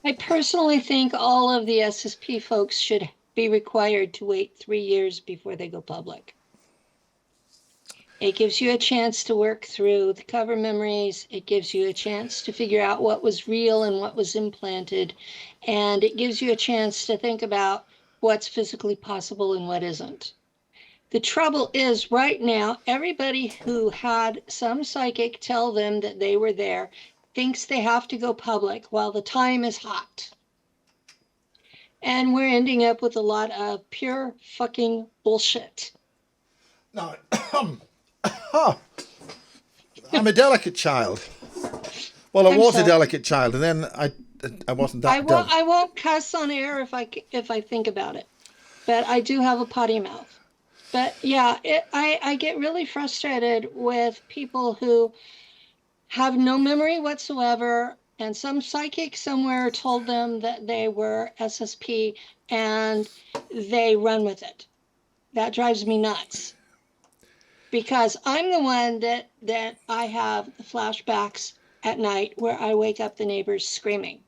I personally think all of the SSP folks should be required to wait 3 years before they go public. It gives you a chance to work through the cover memories. It gives you a chance to figure out what was real and what was implanted. And it gives you a chance to think about what's physically possible and what isn't. The trouble is right now, everybody who had some psychic tell them that they were there thinks they have to go public while the time is hot. And we're ending up with a lot of pure fucking bullshit. No, I'm a delicate child. Well, I was a delicate child, and then I wasn't that. I won't cuss on air if I think about it, but I do have a potty mouth. But yeah, I get really frustrated with people who have no memory whatsoever, and some psychic somewhere told them that they were SSP, and they run with it. That drives me nuts. Because I'm the one that I have the flashbacks at night where I wake up the neighbors screaming.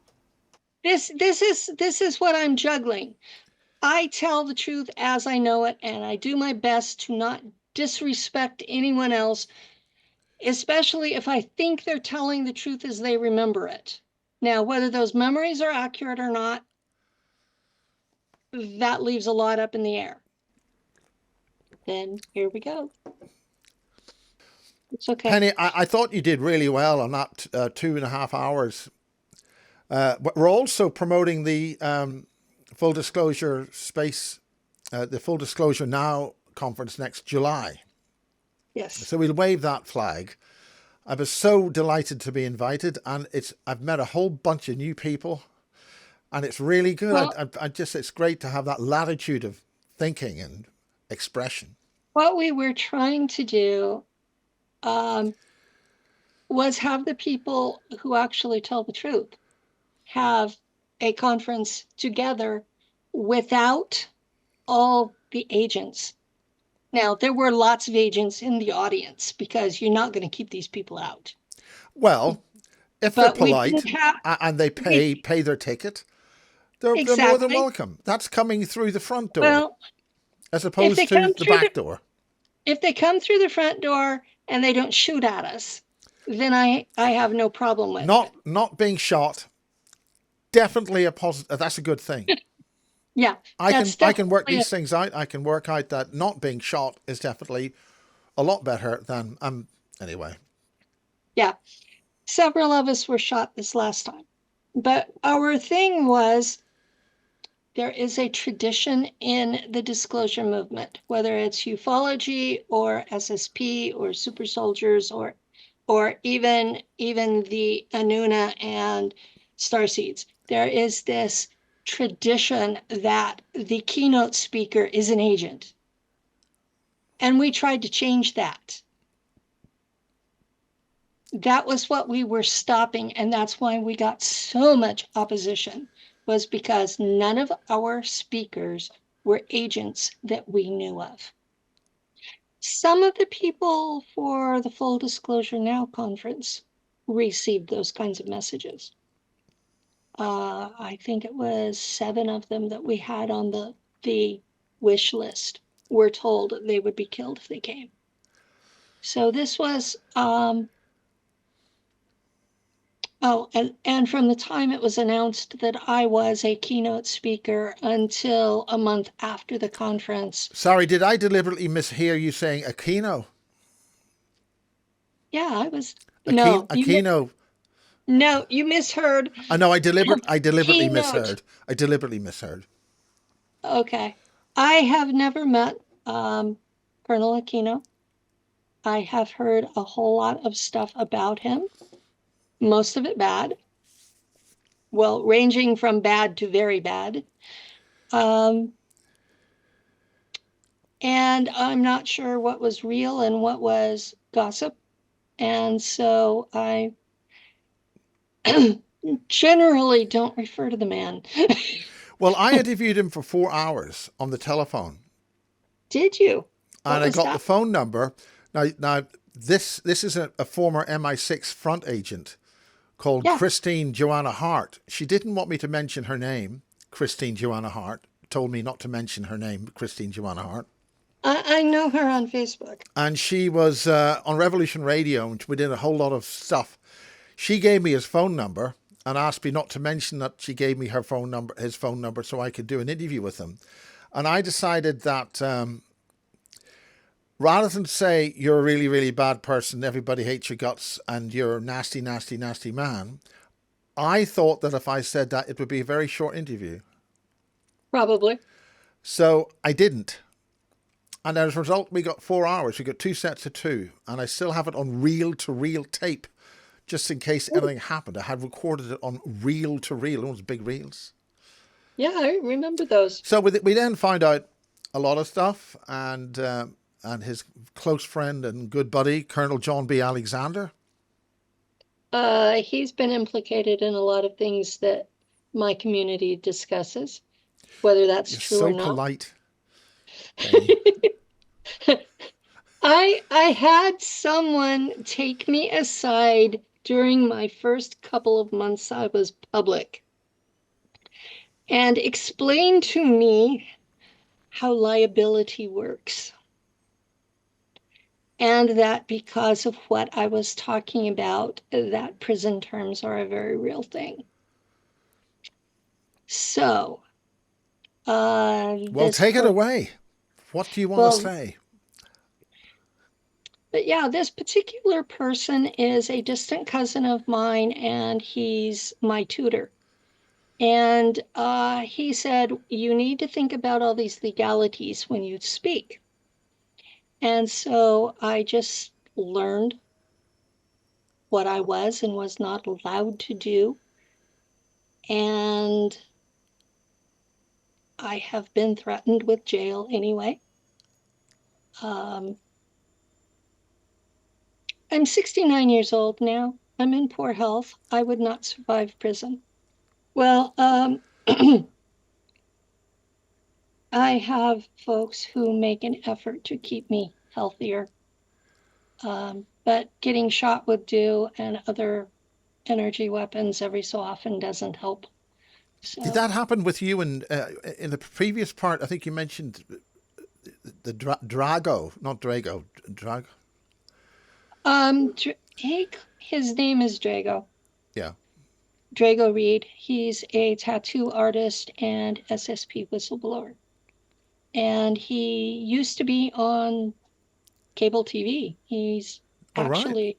This is what I'm juggling. I tell the truth as I know it, and I do my best to not disrespect anyone else, especially if I think they're telling the truth as they remember it. Now, whether those memories are accurate or not, that leaves a lot up in the air. Then here we go. It's okay. Penny, I thought you did really well on that 2.5 hours. But we're also promoting the Full Disclosure Space, the Full Disclosure Now conference next July. Yes. So we'll wave that flag. I was so delighted to be invited, and I've met a whole bunch of new people, and it's really good. Well, it's great to have that latitude of thinking and expression. What we were trying to do was have the people who actually tell the truth have a conference together without all the agents. Now, there were lots of agents in the audience because you're not going to keep these people out. Well, if they're polite and they pay their ticket, they're more than welcome. That's coming through the front door, as opposed to the back door. If they come through the front door and they don't shoot at us, then I have no problem with it. Not being shot. Definitely a positive. That's a good thing. Yeah, I can work these things out. I can work out that not being shot is definitely a lot better than anyway. Yeah, several of us were shot this last time, but our thing was there is a tradition in the disclosure movement, whether it's ufology or SSP or super soldiers or even the Anunnaki and starseeds. There is this tradition that the keynote speaker is an agent. And we tried to change that. That was what we were stopping, and that's why we got so much opposition, was because none of our speakers were agents that we knew of. Some of the people for the Full Disclosure Now conference received those kinds of messages. I think it was 7 of them that we had on the wish list were told they would be killed if they came. So this was, and from the time it was announced that I was a keynote speaker until a month after the conference. Sorry, did I deliberately mishear you saying a keynote? Yeah, I was. A keynote. No, you misheard. I know. I deliberately misheard. I deliberately misheard. Okay. I have never met Colonel Aquino. I have heard a whole lot of stuff about him, most of it bad. Well, ranging from bad to very bad. And I'm not sure what was real and what was gossip. And so I generally don't refer to the man. Well, I interviewed him for 4 hours on the telephone. Did you? And I got the phone number. Now this is a former MI6 front agent called Yeah, Christine Joanna Hart. She didn't want me to mention her name, Christine Joanna Hart. Told me not to mention her name, Christine Joanna Hart. I know her on Facebook. And she was on Revolution Radio, and we did a whole lot of stuff. She gave me his phone number and asked me not to mention that she gave me her phone number, his phone number, so I could do an interview with him. And I decided that rather than say you're a really, really bad person, everybody hates your guts, and you're a nasty, nasty, nasty man, I thought that if I said that, it would be a very short interview. Probably. So I didn't. And as a result, we got 4 hours. We got 2 sets of 2. And I still have it on reel-to-reel tape, just in case anything happened. I had recorded it on reel-to-reel, those big reels. Yeah, I remember those. So we then found out a lot of stuff, and his close friend and good buddy, Colonel John B. Alexander. He's been implicated in a lot of things that my community discusses, whether that's You're true so or not. polite, Penny. I had someone take me aside during my first couple of months I was public and explain to me how liability works. And that because of what I was talking about, that prison terms are a very real thing. So, Well, take it away. What do you want to say? But yeah, this particular person is a distant cousin of mine, and he's my tutor. And he said, you need to think about all these legalities when you speak. And so I just learned what I was and was not allowed to do. And I have been threatened with jail anyway. I'm 69 years old now. I'm in poor health. I would not survive prison. Well, I have folks who make an effort to keep me healthier. But getting shot would do, and other energy weapons every so often doesn't help. So, did that happen with you in the previous part? I think you mentioned the Drago, not Drago, Drago. His name is Drago. Yeah. Drago Reed. He's a tattoo artist and SSP whistleblower. And he used to be on cable TV. He's actually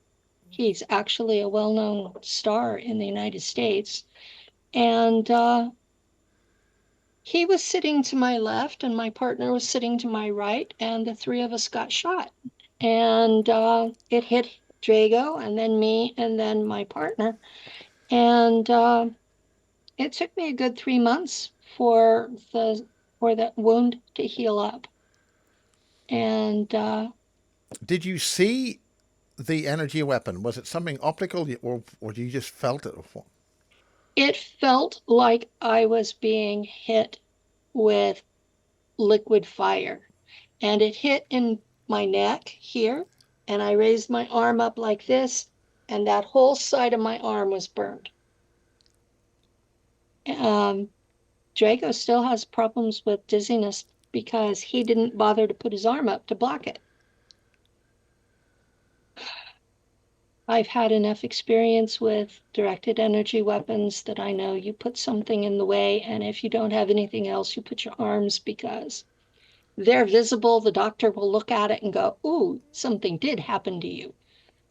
a well-known star in the United States. And he was sitting to my left and my partner was sitting to my right, and the three of us got shot. And it hit Drago and then me and then my partner. And it took me a good 3 months for that wound to heal up. And did you see the energy weapon? Was it something optical, or you just felt it? it felt like I was being hit with liquid fire. And it hit in my neck here, and I raised my arm up like this, and that whole side of my arm was burned. Drago still has problems with dizziness because he didn't bother to put his arm up to block it. I've had enough experience with directed energy weapons that I know you put something in the way, and if you don't have anything else, you put your arms because they're visible. The doctor will look at it and go, ooh, something did happen to you.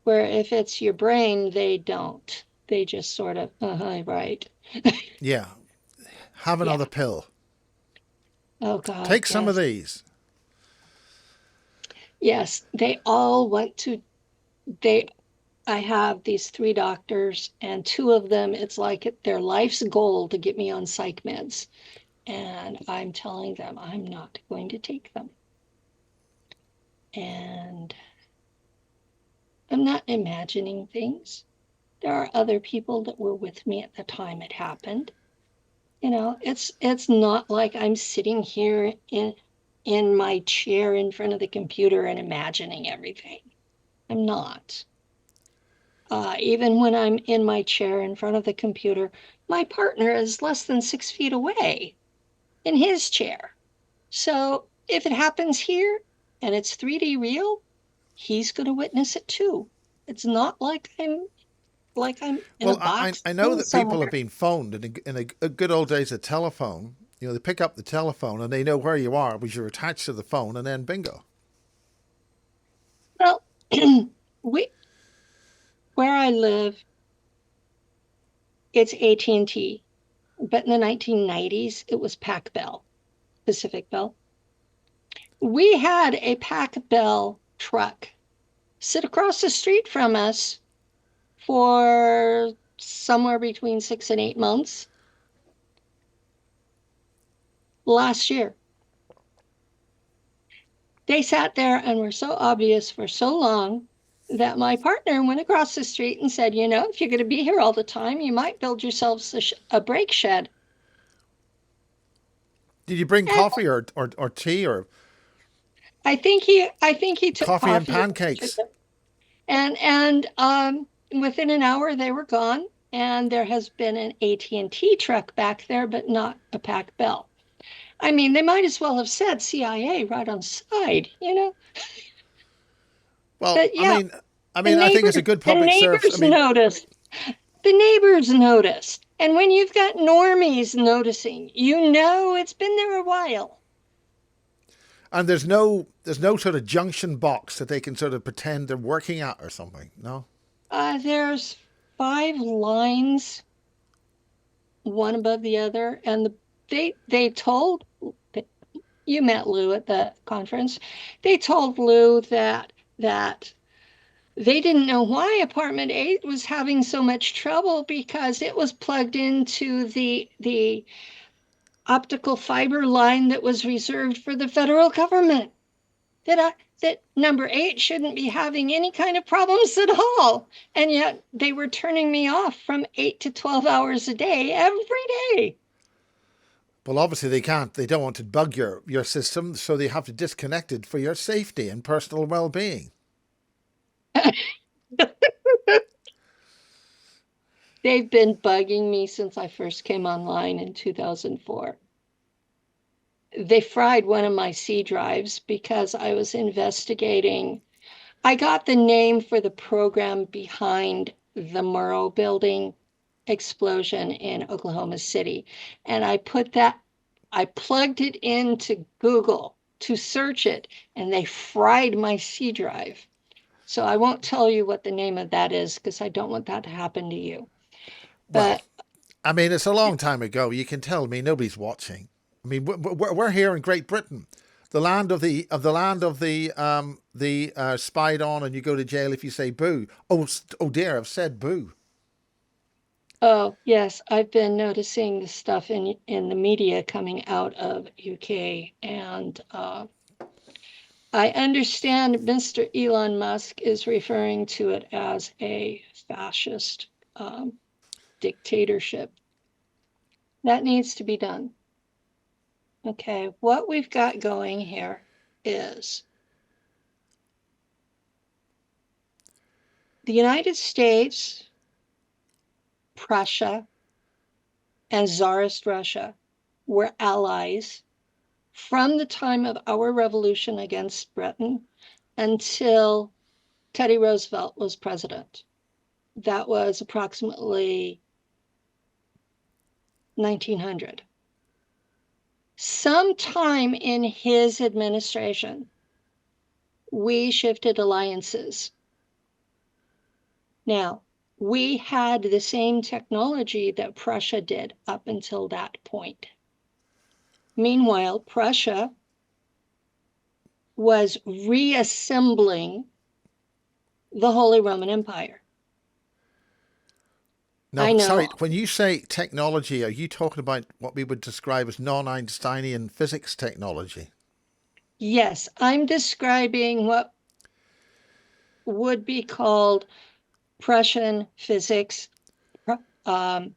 Where if it's your brain, they don't. They just sort of, right. Yeah. Have another pill. Oh, God. Take some of these. Yes, they all went to, I have these 3 doctors, and 2 of them, it's like their life's goal to get me on psych meds. And I'm telling them I'm not going to take them. And I'm not imagining things. There are other people that were with me at the time it happened. You know, it's not like I'm sitting here in my chair in front of the computer and imagining everything. I'm not. Even when I'm in my chair in front of the computer, my partner is less than 6 feet away in his chair. So if it happens here and it's 3D real, he's going to witness it too. It's not like I'm in a Well, box I know that people have somewhere. been phoned in a good old days of telephone. You know, they pick up the telephone and they know where you are because you're attached to the phone, and then bingo. Well, we where I live, it's AT&T, but in the 1990s, it was Pac Bell, Pacific Bell. We had a Pac Bell truck sit across the street from us for somewhere between 6 and 8 months last year. They sat there and were so obvious for so long that my partner went across the street and said, you know, if you're going to be here all the time, you might build yourselves a brake shed. Did you bring And coffee or tea or I think he took coffee and coffee pancakes? and within an hour they were gone. And there has been an AT&T truck back there, but not a Pac Bell. I mean, they might as well have said CIA right on the side, you know. Well, But yeah, I think it's a good the public service. I neighbors mean, noticed. The neighbors noticed. And when you've got normies noticing, you know it's been there a while. and there's no sort of junction box that they can sort of pretend they're working at or something. No. There's 5 lines, one above the other, and they told you met Lou at the conference. They told Lou that they didn't know why apartment 8 was having so much trouble because it was plugged into the optical fiber line that was reserved for the federal government. That number 8 shouldn't be having any kind of problems at all. And yet they were turning me off from 8 to 12 hours a day every day. Well, obviously they can't. They don't want to bug your system, so they have to disconnect it for your safety and personal well-being. They've been bugging me since I first came online in 2004. They fried one of my C drives because I was investigating. I got the name for the program behind the Murrow building explosion in Oklahoma City. And I plugged it into Google to search it, and they fried my C drive. So I won't tell you what the name of that is because I don't want that to happen to you. Well, But I mean, it's a long time ago. You can tell me nobody's watching. I mean, we're here in Great Britain, the land of the spied on, and you go to jail if you say boo. Oh dear, I've said boo. oh, yes, I've been noticing the stuff in the media coming out of UK, and I understand Mr. Elon Musk is referring to it as a fascist dictatorship. That needs to be done. Okay, what we've got going here is the United States, Prussia, and Tsarist Russia were allies from the time of our revolution against Britain until Teddy Roosevelt was president. That was approximately 1900. Sometime in his administration, we shifted alliances. Now, we had the same technology that Prussia did up until that point. Meanwhile, Prussia was reassembling the Holy Roman Empire. I Now, sorry, know. when you say technology, are you talking about what we would describe as non-Einsteinian physics technology? Yes, I'm describing what would be called Prussian physics, um,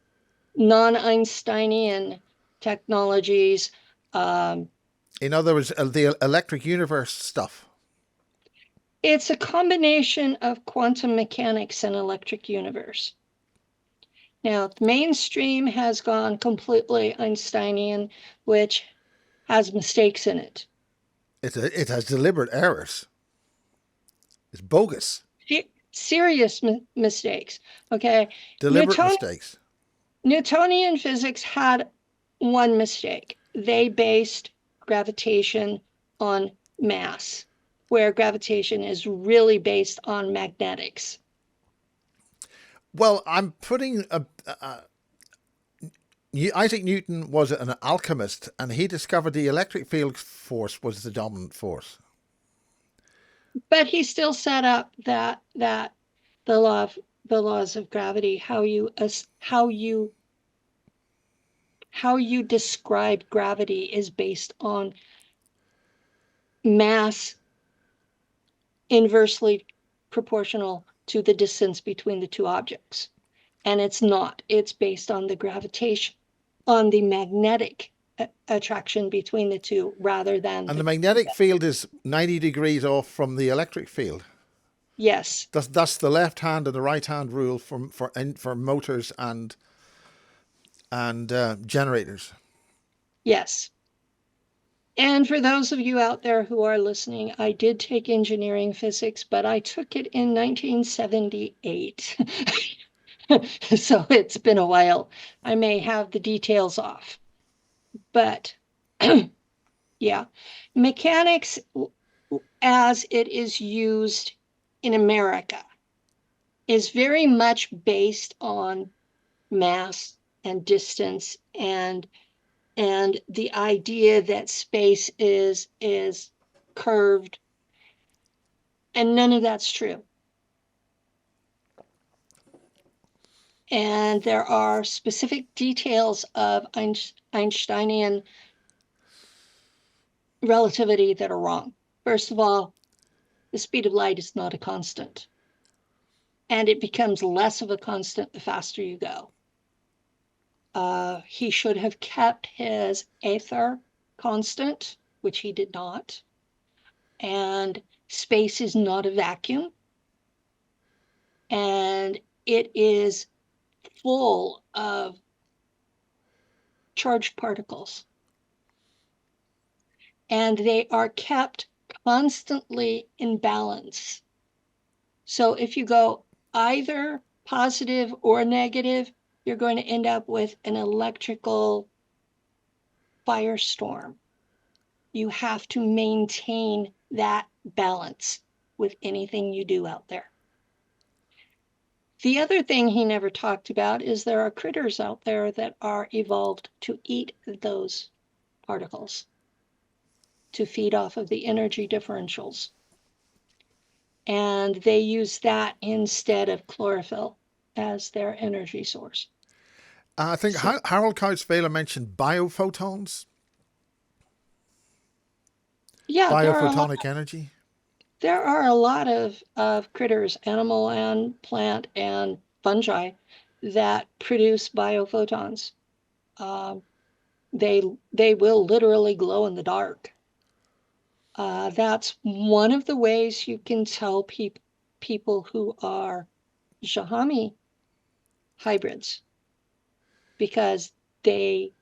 non-Einsteinian technologies. Um, In other words, the electric universe stuff. It's a combination of quantum mechanics and electric universe. Now, the mainstream has gone completely Einsteinian, which has mistakes in it. It has deliberate errors. It's bogus. Serious mistakes. Okay. Deliberate mistakes. Newtonian physics had one mistake. They based gravitation on mass, where gravitation is really based on magnetics. Well, I'm putting Isaac Newton was an alchemist, and he discovered the electric field force was the dominant force. But he still set up that the laws of gravity, how you describe gravity is based on mass inversely proportional to the distance between the two objects. And it's not. It's based on the gravitation, on the magnetic attraction between the two, rather than. And the magnetic field is 90 degrees off from the electric field. Yes. That's the left hand and the right hand rule for motors and generators. Yes. And for those of you out there who are listening, I did take engineering physics, but I took it in 1978. So it's been a while. I may have the details off. But yeah, mechanics as it is used in America is very much based on mass and distance and the idea that space is curved, and none of that's true. And there are specific details of Einsteinian relativity that are wrong. First of all, the speed of light is not a constant, and it becomes less of a constant the faster you go. He should have kept his ether constant, which he did not. And space is not a vacuum. And it is full of charged particles. And they are kept constantly in balance. So if you go either positive or negative, you're going to end up with an electrical firestorm. You have to maintain that balance with anything you do out there. The other thing he never talked about is there are critters out there that are evolved to eat those particles, to feed off of the energy differentials. And they use that instead of chlorophyll as their energy source. I think Harold Couch-Vela mentioned biophotons. Yeah, biophotonic energy. There are a lot of critters, animal and plant and fungi, that produce biophotons. They will literally glow in the dark. That's one of the ways you can tell people who are Jahami hybrids, because they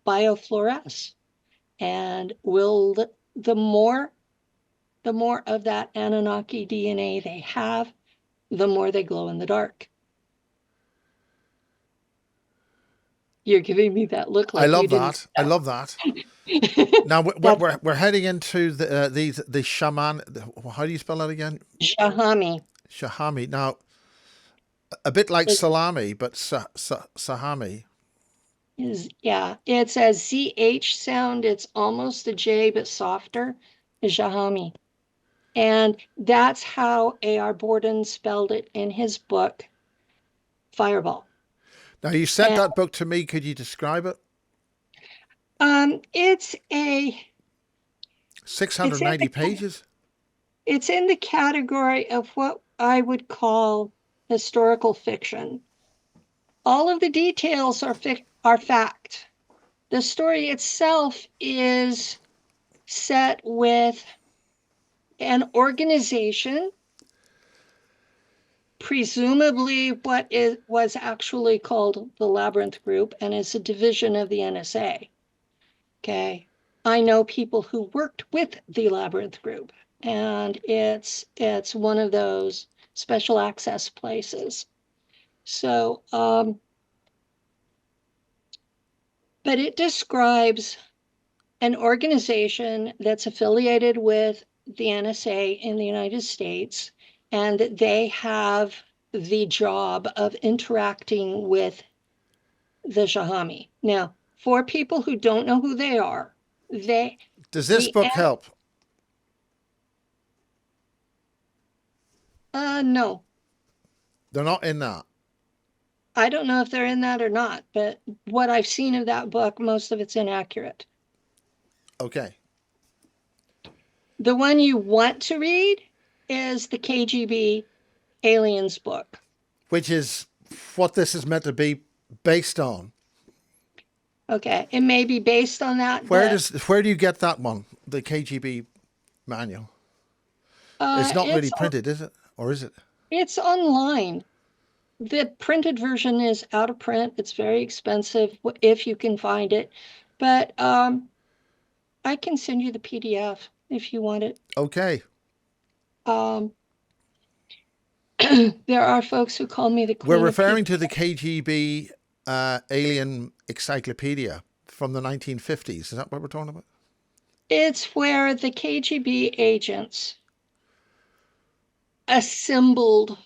biofluoresce, and the more of that Anunnaki DNA they have, the more they glow in the dark. You're giving me that look like I love that. I love that. Now we're heading into the shaman. How do you spell that again? Jahami. Shahami. Now, a bit like salami, but sahami. It's a ZH sound. It's almost a J, but softer. Jahami. And that's how A.R. Borden spelled it in his book, Fireball. Now, you sent that book to me. Could you describe it? It's 690 pages. It's in the category of what I would call historical fiction. All of the details are fact. The story itself is set with an organization, presumably was actually called the Labyrinth Group and is a division of the NSA. Okay. I know people who worked with the Labyrinth Group, and it's one of those special access places. So, but it describes an organization that's affiliated with the NSA in the United States, and they have the job of interacting with the Shahami. Now, for people who don't know who they are, Does this book help? No. They're not in that. I don't know if they're in that or not, but what I've seen of that book, most of it's inaccurate. Okay. The one you want to read is the KGB Aliens book, which is what this is meant to be based on. Okay, it may be based on that. Where do you get that one? The KGB manual. It's not really printed, is it? Or is it? It's online. The printed version is out of print. It's very expensive if you can find it. But I can send you the PDF if you want it. Okay. There are folks who call me the Queen. We're referring to the KGB Alien Encyclopedia from the 1950s. Is that what we're talking about? It's where the KGB agents assembled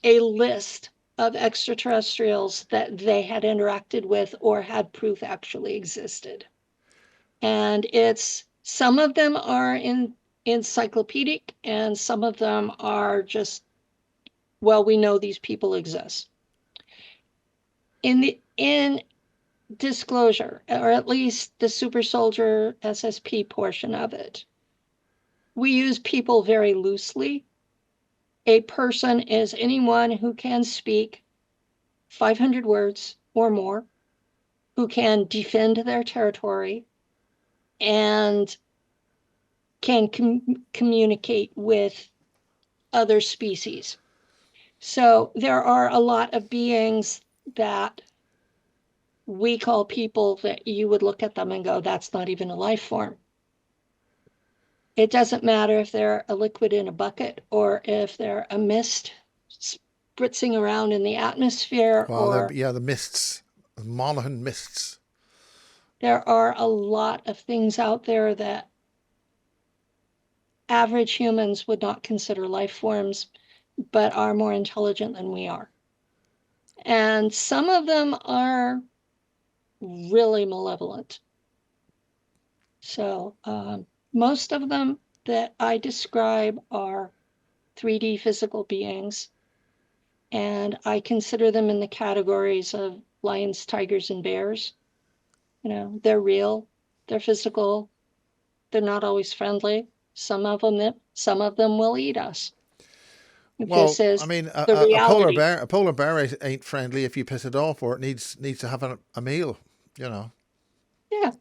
a list of extraterrestrials that they had interacted with or had proof actually existed. And some of them are encyclopedic and some of them are just, well, we know these people exist. In disclosure, or at least the super soldier SSP portion of it, we use people very loosely. A person is anyone who can speak 500 words or more, who can defend their territory, and can communicate with other species. So there are a lot of beings that we call people that you would look at them and go, that's not even a life form. It doesn't matter if they're a liquid in a bucket or if they're a mist spritzing around in the atmosphere. Well, the mists, the Malthusian mists. There are a lot of things out there that average humans would not consider life forms, but are more intelligent than we are. And some of them are really malevolent. So most of them that I describe are 3D physical beings, and I consider them in the categories of lions, tigers, and bears. You know, they're real, they're physical, they're not always friendly. Some of them will eat us. Well, I mean, a polar bear ain't friendly if you piss it off, or it needs to have a meal, you know. Yeah.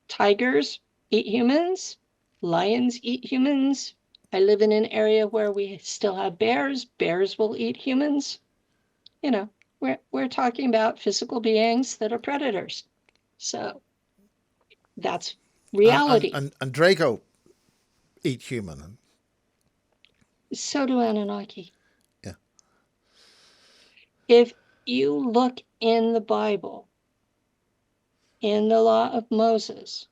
Tigers eat humans. Lions eat humans. I live in an area where we still have bears. Bears will eat humans. You know, we're talking about physical beings that are predators. So that's reality. And Draco eat human. So do Anunnaki. Yeah. If you look in the Bible, in the Law of Moses,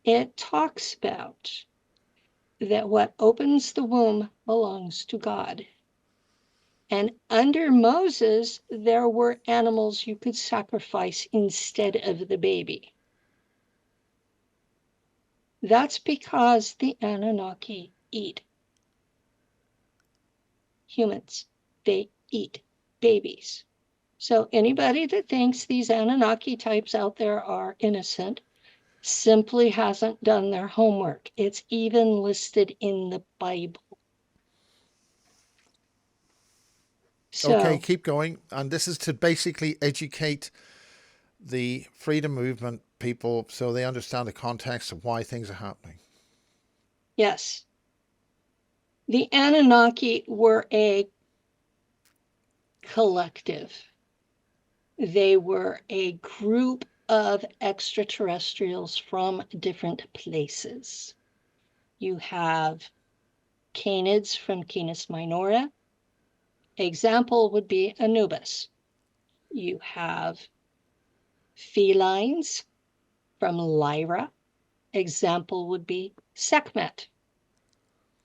it talks about that what opens the womb belongs to God. And under Moses, there were animals you could sacrifice instead of the baby. That's because the Anunnaki eat humans. They eat babies. So anybody that thinks these Anunnaki types out there are innocent simply hasn't done their homework. It's even listed in the Bible. So, okay, keep going. And this is to basically educate the freedom movement people so they understand the context of why things are happening. Yes. The Anunnaki were a collective. They were a group of extraterrestrials from different places. You have canids from Canis Minora. Example would be Anubis. You have felines from Lyra. Example would be Sekhmet,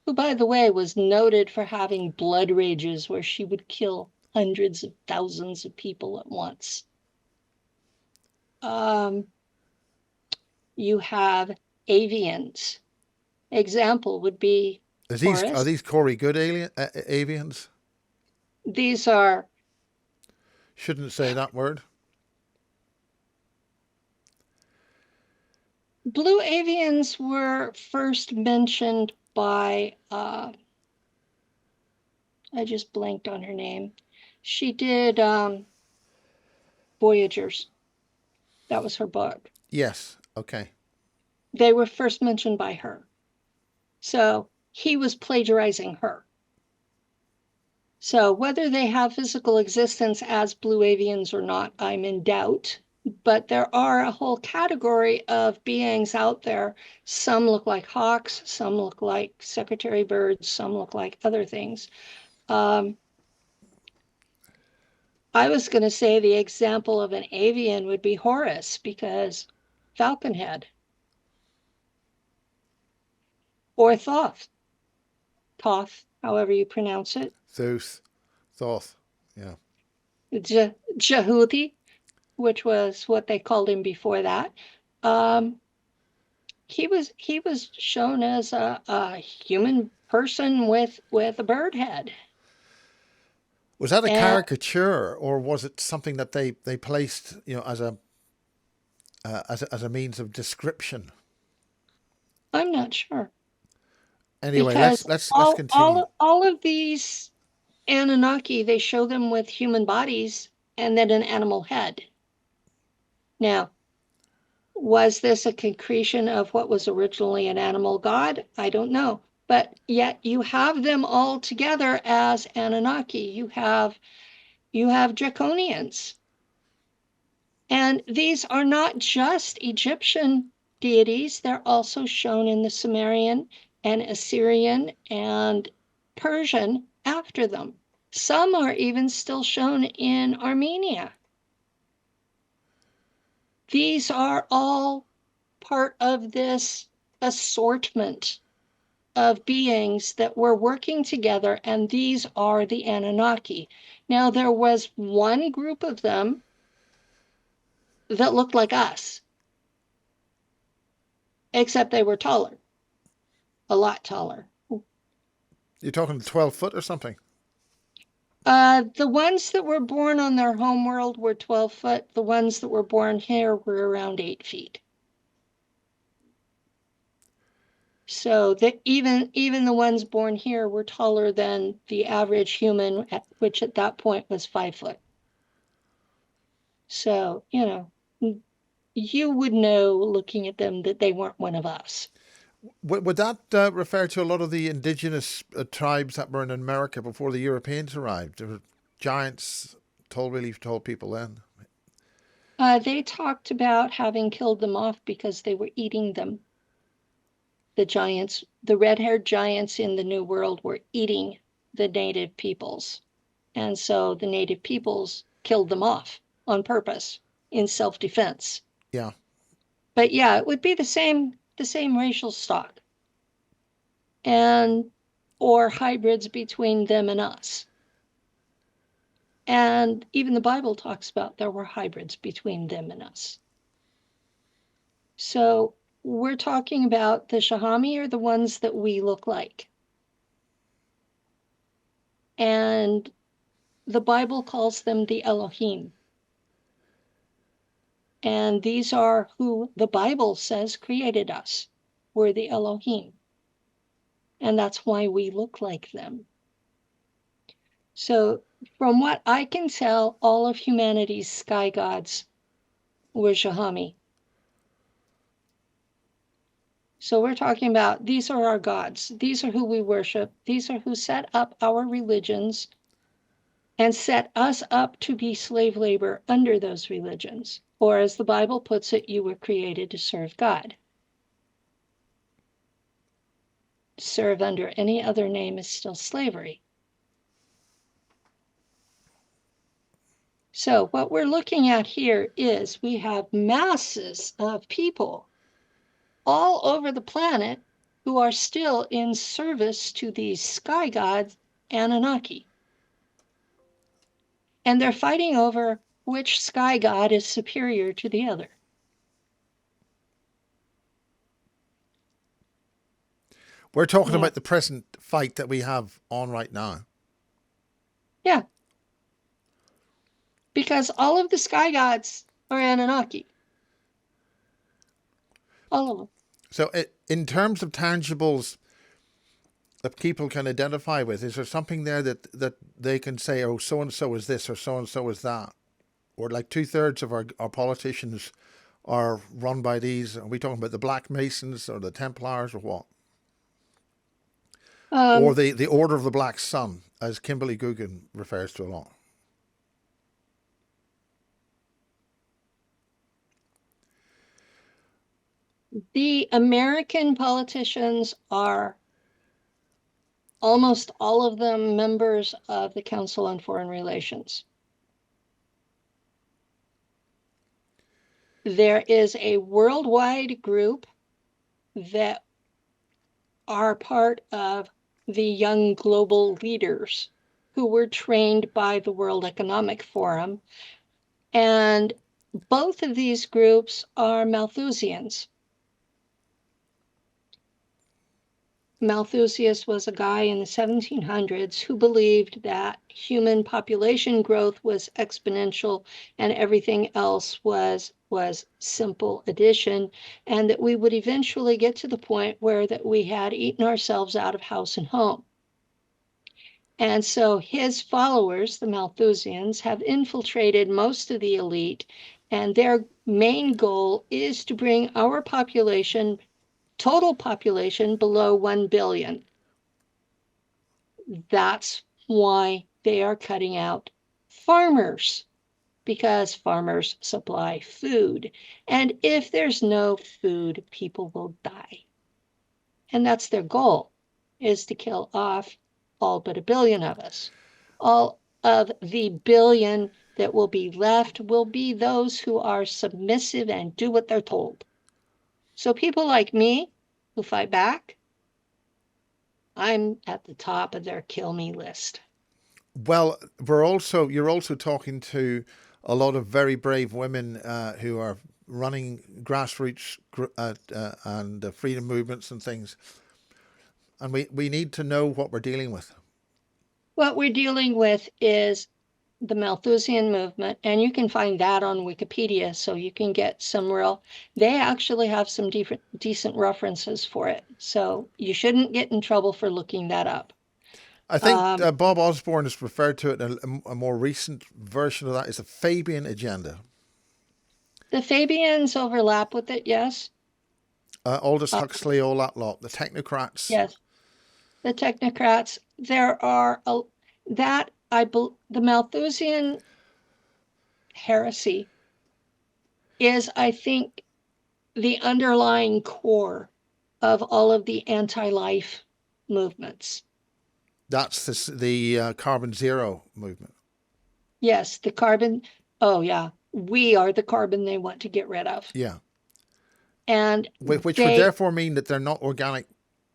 who, by the way, was noted for having blood rages where she would kill hundreds of thousands of people at once. You have avians. Example would be Are Horus. these Corey Good avians? These are, Shouldn't say that word. blue avians were first mentioned by, I just blanked on her name. She did Voyagers. That was her book. Yes. Okay. They were first mentioned by her. So he was plagiarizing her. So whether they have physical existence as blue avians or not, I'm in doubt. But there are a whole category of beings out there. Some look like hawks, some look like secretary birds, some look like other things. I was going to say the example of an avian would be Horus, because falcon head, or Thoth, however you pronounce it. Thoth. Yeah. Jehuti, which was what they called him before that. He was shown as a human person with a bird head. Was that a And caricature, or was it something that they placed, as a means of description? I'm not sure, Anyway, because let's continue. all of these Anunnaki, they show them with human bodies and then an animal head. Now, was this a concretion of what was originally an animal god? I don't know. But yet you have them all together as Anunnaki. You have Draconians. And these are not just Egyptian deities, they're also shown in the Sumerian and Assyrian and Persian after them. Some are even still shown in Armenia. These are all part of this assortment of beings that were working together, and these are the Anunnaki. Now, there was one group of them that looked like us, except they were taller, a lot taller. You're talking 12 foot or something? The ones that were born on their home world were 12 foot. The ones that were born here were around 8 feet. So that even the ones born here were taller than the average human, which at that point was 5 foot. So, you would know looking at them that they weren't one of us. Would that refer to a lot of the indigenous tribes that were in America before the Europeans arrived? There were giants, really tall people then. They talked about having killed them off because they were eating them. The giants, the red-haired giants in the New World, were eating the native peoples. And so the native peoples killed them off on purpose in self-defense. Yeah. But yeah, it would be the same racial stock, and or hybrids between them and us. And even the Bible talks about there were hybrids between them and us. So we're talking about the Shahami are the ones that we look like. And the Bible calls them the Elohim. And these are who the Bible says created us. We're the Elohim. And that's why we look like them. So from what I can tell, all of humanity's sky gods were Shahami. So we're talking about these are our gods. These are who we worship. These are who set up our religions and set us up to be slave labor under those religions. Or as the Bible puts it, you were created to serve God. Serve under any other name is still slavery. So what we're looking at here is we have masses of people all over the planet who are still in service to these sky gods, Anunnaki. And they're fighting over which sky god is superior to the other. We're talking Yeah. about the present fight that we have on right now. Yeah. Because all of the sky gods are Anunnaki. All of them. So, in terms of tangibles that people can identify with, is there something there that they can say, oh, so and so is this or so and so is that? Or like 2/3 of our politicians are run by these. Are we talking about the Black Masons or the Templars or what? Or the Order of the Black Sun, as Kimberly Gugan refers to a lot. The American politicians are almost all of them members of the Council on Foreign Relations. There is a worldwide group that are part of the young global leaders who were trained by the World Economic Forum. And both of these groups are Malthusians. Malthusius was a guy in the 1700s who believed that human population growth was exponential and everything else was simple addition, and that we would eventually get to the point where that we had eaten ourselves out of house and home. And so his followers, the Malthusians, have infiltrated most of the elite, and their main goal is to bring our population, total population, below 1 billion. That's why they are cutting out farmers, because farmers supply food. And if there's no food, people will die. And that's their goal, is to kill off all but 1 billion of us. All of the billion that will be left will be those who are submissive and do what they're told. So people like me who fight back, I'm at the top of their kill me list. Well, you're also talking to a lot of very brave women who are running grassroots and freedom movements and things. And we need to know what we're dealing with. What we're dealing with is the Malthusian movement, and you can find that on Wikipedia, so you can get some real, they actually have some decent references for it. So you shouldn't get in trouble for looking that up. I think Bob Osborne has referred to it, a more recent version of that is the Fabian agenda. The Fabians overlap with it, yes. Aldous Huxley, all that lot, the technocrats. Yes, the technocrats. There are the Malthusian heresy is, I think, the underlying core of all of the anti-life movements. That's the carbon zero movement. Yes, the carbon. Oh, yeah. We are the carbon they want to get rid of. Yeah. And which would therefore mean that they're not organic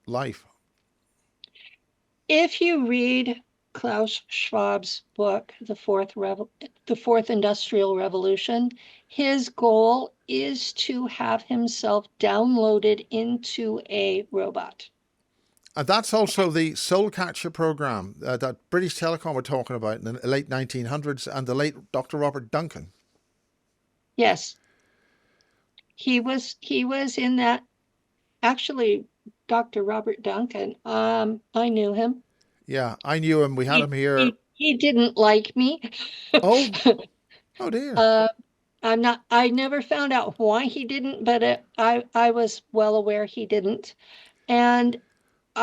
life. If you read Klaus Schwab's book, The Fourth Industrial Revolution, his goal is to have himself downloaded into a robot. And that's also the Soul Catcher program that British Telecom were talking about in the late 1900s, and the late Dr. Robert Duncan. Yes. He was in that. Actually, Dr. Robert Duncan, I knew him. Yeah, I knew him. We had him here. He didn't like me. Oh dear. I never found out why he didn't, but I was well aware he didn't. And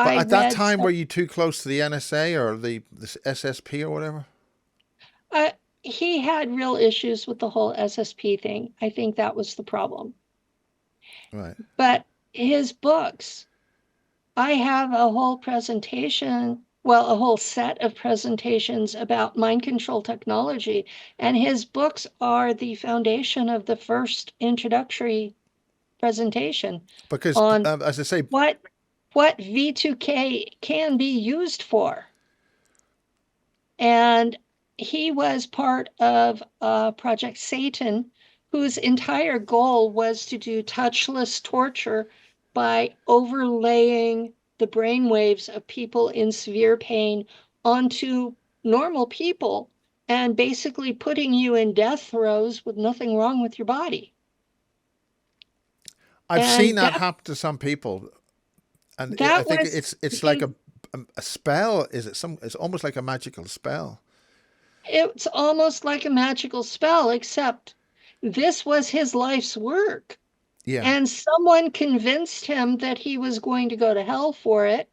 But I at that read time, some, were you too close to the NSA or the SSP or whatever? uh, he had real issues with the whole SSP thing. I think that was the problem. Right. But his books, I have a whole presentation, well, a whole set of presentations about mind control technology, and his books are the foundation of the first introductory presentation Because, on as I say, what what V2K can be used for. And he was part of Project Satan, whose entire goal was to do touchless torture by overlaying the brain waves of people in severe pain onto normal people and basically putting you in death throes with nothing wrong with your body. I've seen And that happen to some people, and I that think was it's like he a spell. Is it some? It's almost like a magical spell. it's almost like a magical spell, except this was his life's work. Yeah, And someone convinced him that he was going to go to hell for it.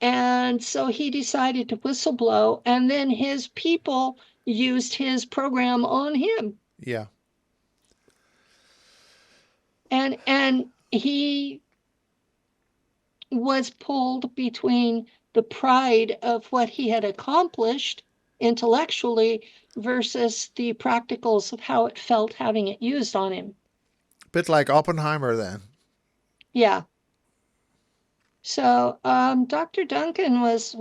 And so he decided to whistleblow. And then his people used his program on him. yeah. And he was pulled between the pride of what he had accomplished intellectually versus the practicals of how it felt having it used on him. Bit like Oppenheimer then. Yeah. So Dr. Duncan was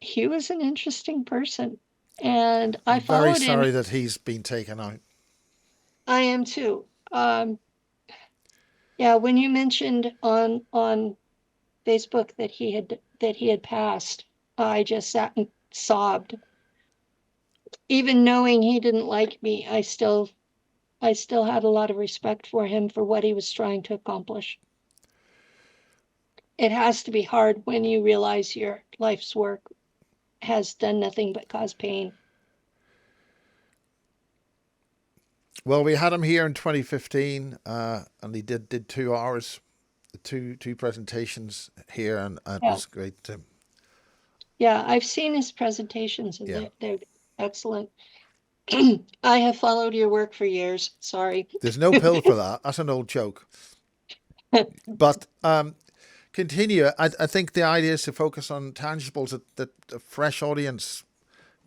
he was an interesting person, and I Very followed him. sorry that he's been taken out. I am too. Yeah, when you mentioned on Facebook that he had passed, I just sat and sobbed. Even knowing he didn't like me, I still had a lot of respect for him for what he was trying to accomplish. It has to be hard when you realize your life's work has done nothing but cause pain. Well, we had him here in 2015, and he did 2 hours, two presentations here, and it Yeah. was great. Yeah, I've seen his presentations and Yeah, they're excellent. I have followed your work for years. Sorry. there's no pill for that. That's an old joke. But continue. I think the idea is to focus on tangibles that a fresh audience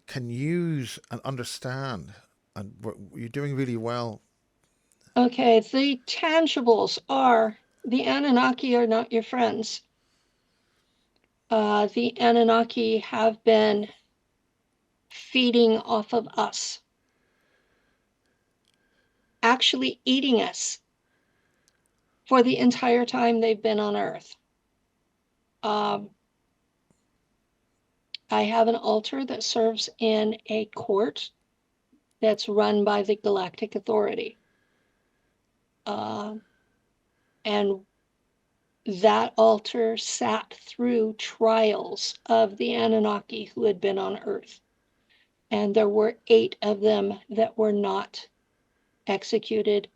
can use and understand, and you're doing really well. Okay, the tangibles are the Anunnaki are not your friends. The Anunnaki have been feeding off of us, actually eating us for the entire time they've been on Earth. Um, I have an altar that serves in a court that's run by the Galactic Authority. Uh, and that altar sat through trials of the Anunnaki who had been on Earth. And there were 8 of them that were not executed.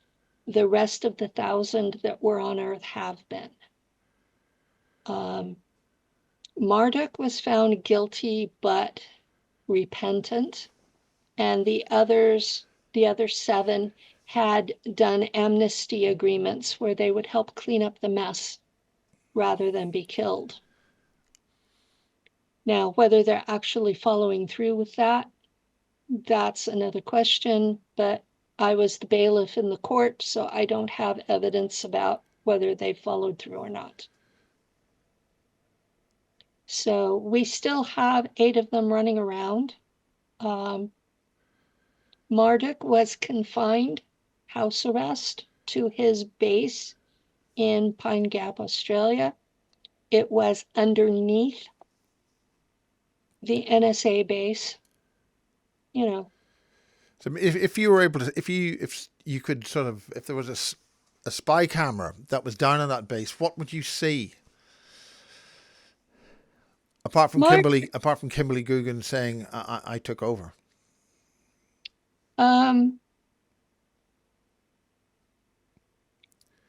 The rest of the 1,000 that were on Earth have been. Marduk was found guilty but repentant, and the other 7, had done amnesty agreements where they would help clean up the mess rather than be killed. Now, whether they're actually following through with that, that's another question, but I was the bailiff in the court, so I don't have evidence about whether they followed through or not. So we still have 8 of them running around. Marduk was confined, house arrest, to his base in Pine Gap, Australia. It was underneath the NSA base, you know. So if you were able to, if you could sort of, if there was a spy camera that was down on that base, what would you see? Mark, Apart from Kimberly Googan saying I took over.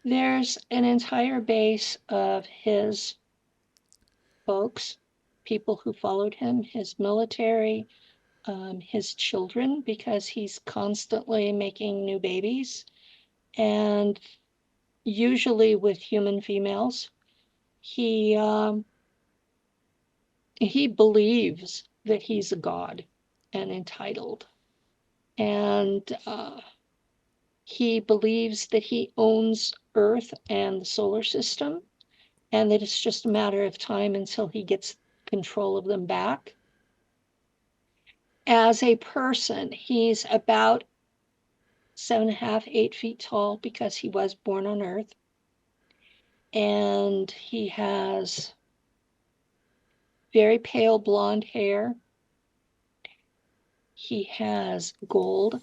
There's an entire base of his folks, people who followed him, his military, his children, because he's constantly making new babies, and usually with human females. He believes that he's a god and entitled, and he believes that he owns Earth and the solar system, and that it's just a matter of time until he gets control of them back. As a person, he's about 7.5, 8 feet tall because he was born on Earth. And he has very pale blonde hair. He has gold.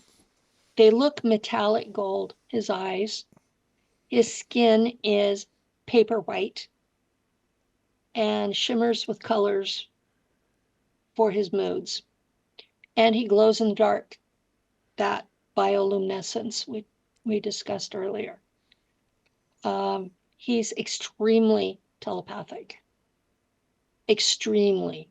They look metallic gold, his eyes. His skin is paper white and shimmers with colors for his moods. And he glows in the dark, that bioluminescence we discussed earlier. He's extremely telepathic. Extremely.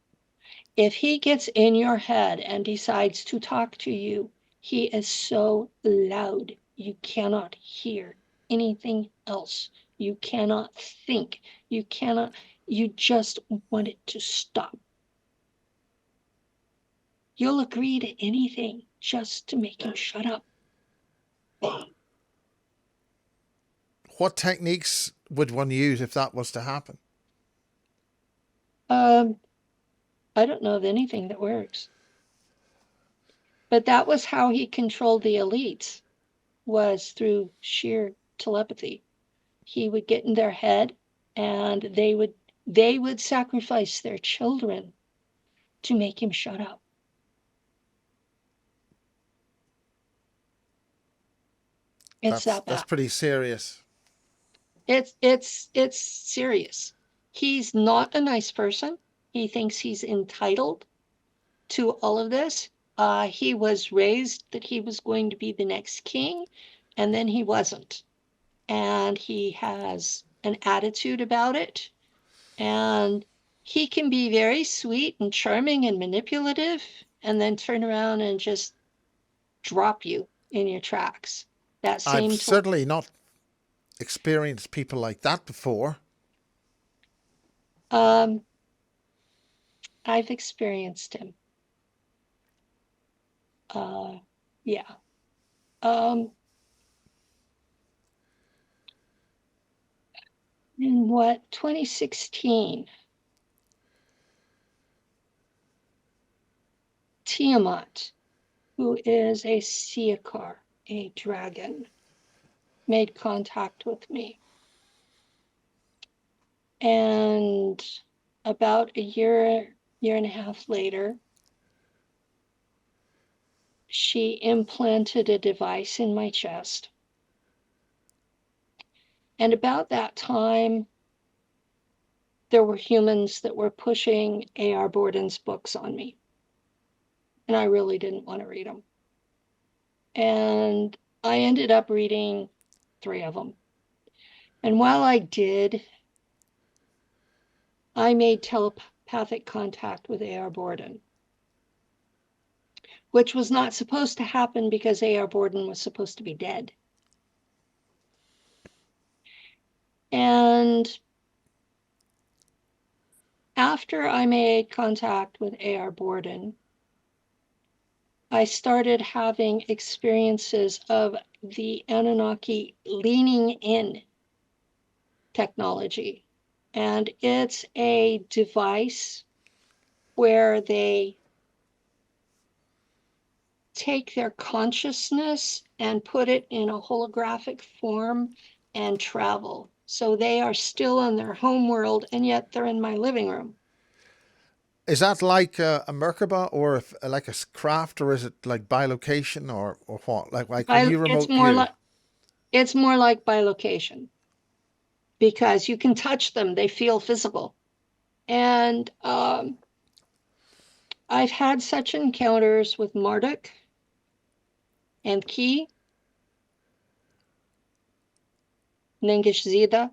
If he gets in your head and decides to talk to you, he is so loud you cannot hear anything else. You cannot think. You just want it to stop. You'll agree to anything just to make him shut up. What techniques would one use if that was to happen? I don't know of anything that works. But that was how he controlled the elites, was through sheer telepathy. He would get in their head, and they would sacrifice their children to make him shut up. It's that bad. That's pretty serious. It's serious. He's not a nice person. He thinks he's entitled to all of this. He was raised that he was going to be the next king, and then he wasn't. And he has an attitude about it. And he can be very sweet and charming and manipulative, and then turn around and just drop you in your tracks. I've certainly not experienced people like that before. I've experienced him. Yeah. In 2016, Tiamat, who is a Siakar, a dragon, made contact with me. And about a year and a half later, she implanted a device in my chest. And about that time, there were humans that were pushing A.R. Borden's books on me. And I really didn't want to read them. And I ended up reading 3 of them. And while I did, I made telepathic contact with A.R. Borden, which was not supposed to happen because A.R. Borden was supposed to be dead. And after I made contact with A.R. Borden, I started having experiences of the Anunnaki leaning in technology. And it's a device where they take their consciousness and put it in a holographic form and travel. So they are still in their home world, and yet they're in my living room. Is that like a Merkaba, or like a craft, or is it like bilocation, or what? Like when you remote view? It's more like bilocation, because you can touch them; they feel physical. And I've had such encounters with Marduk, Enki, Nengishzida,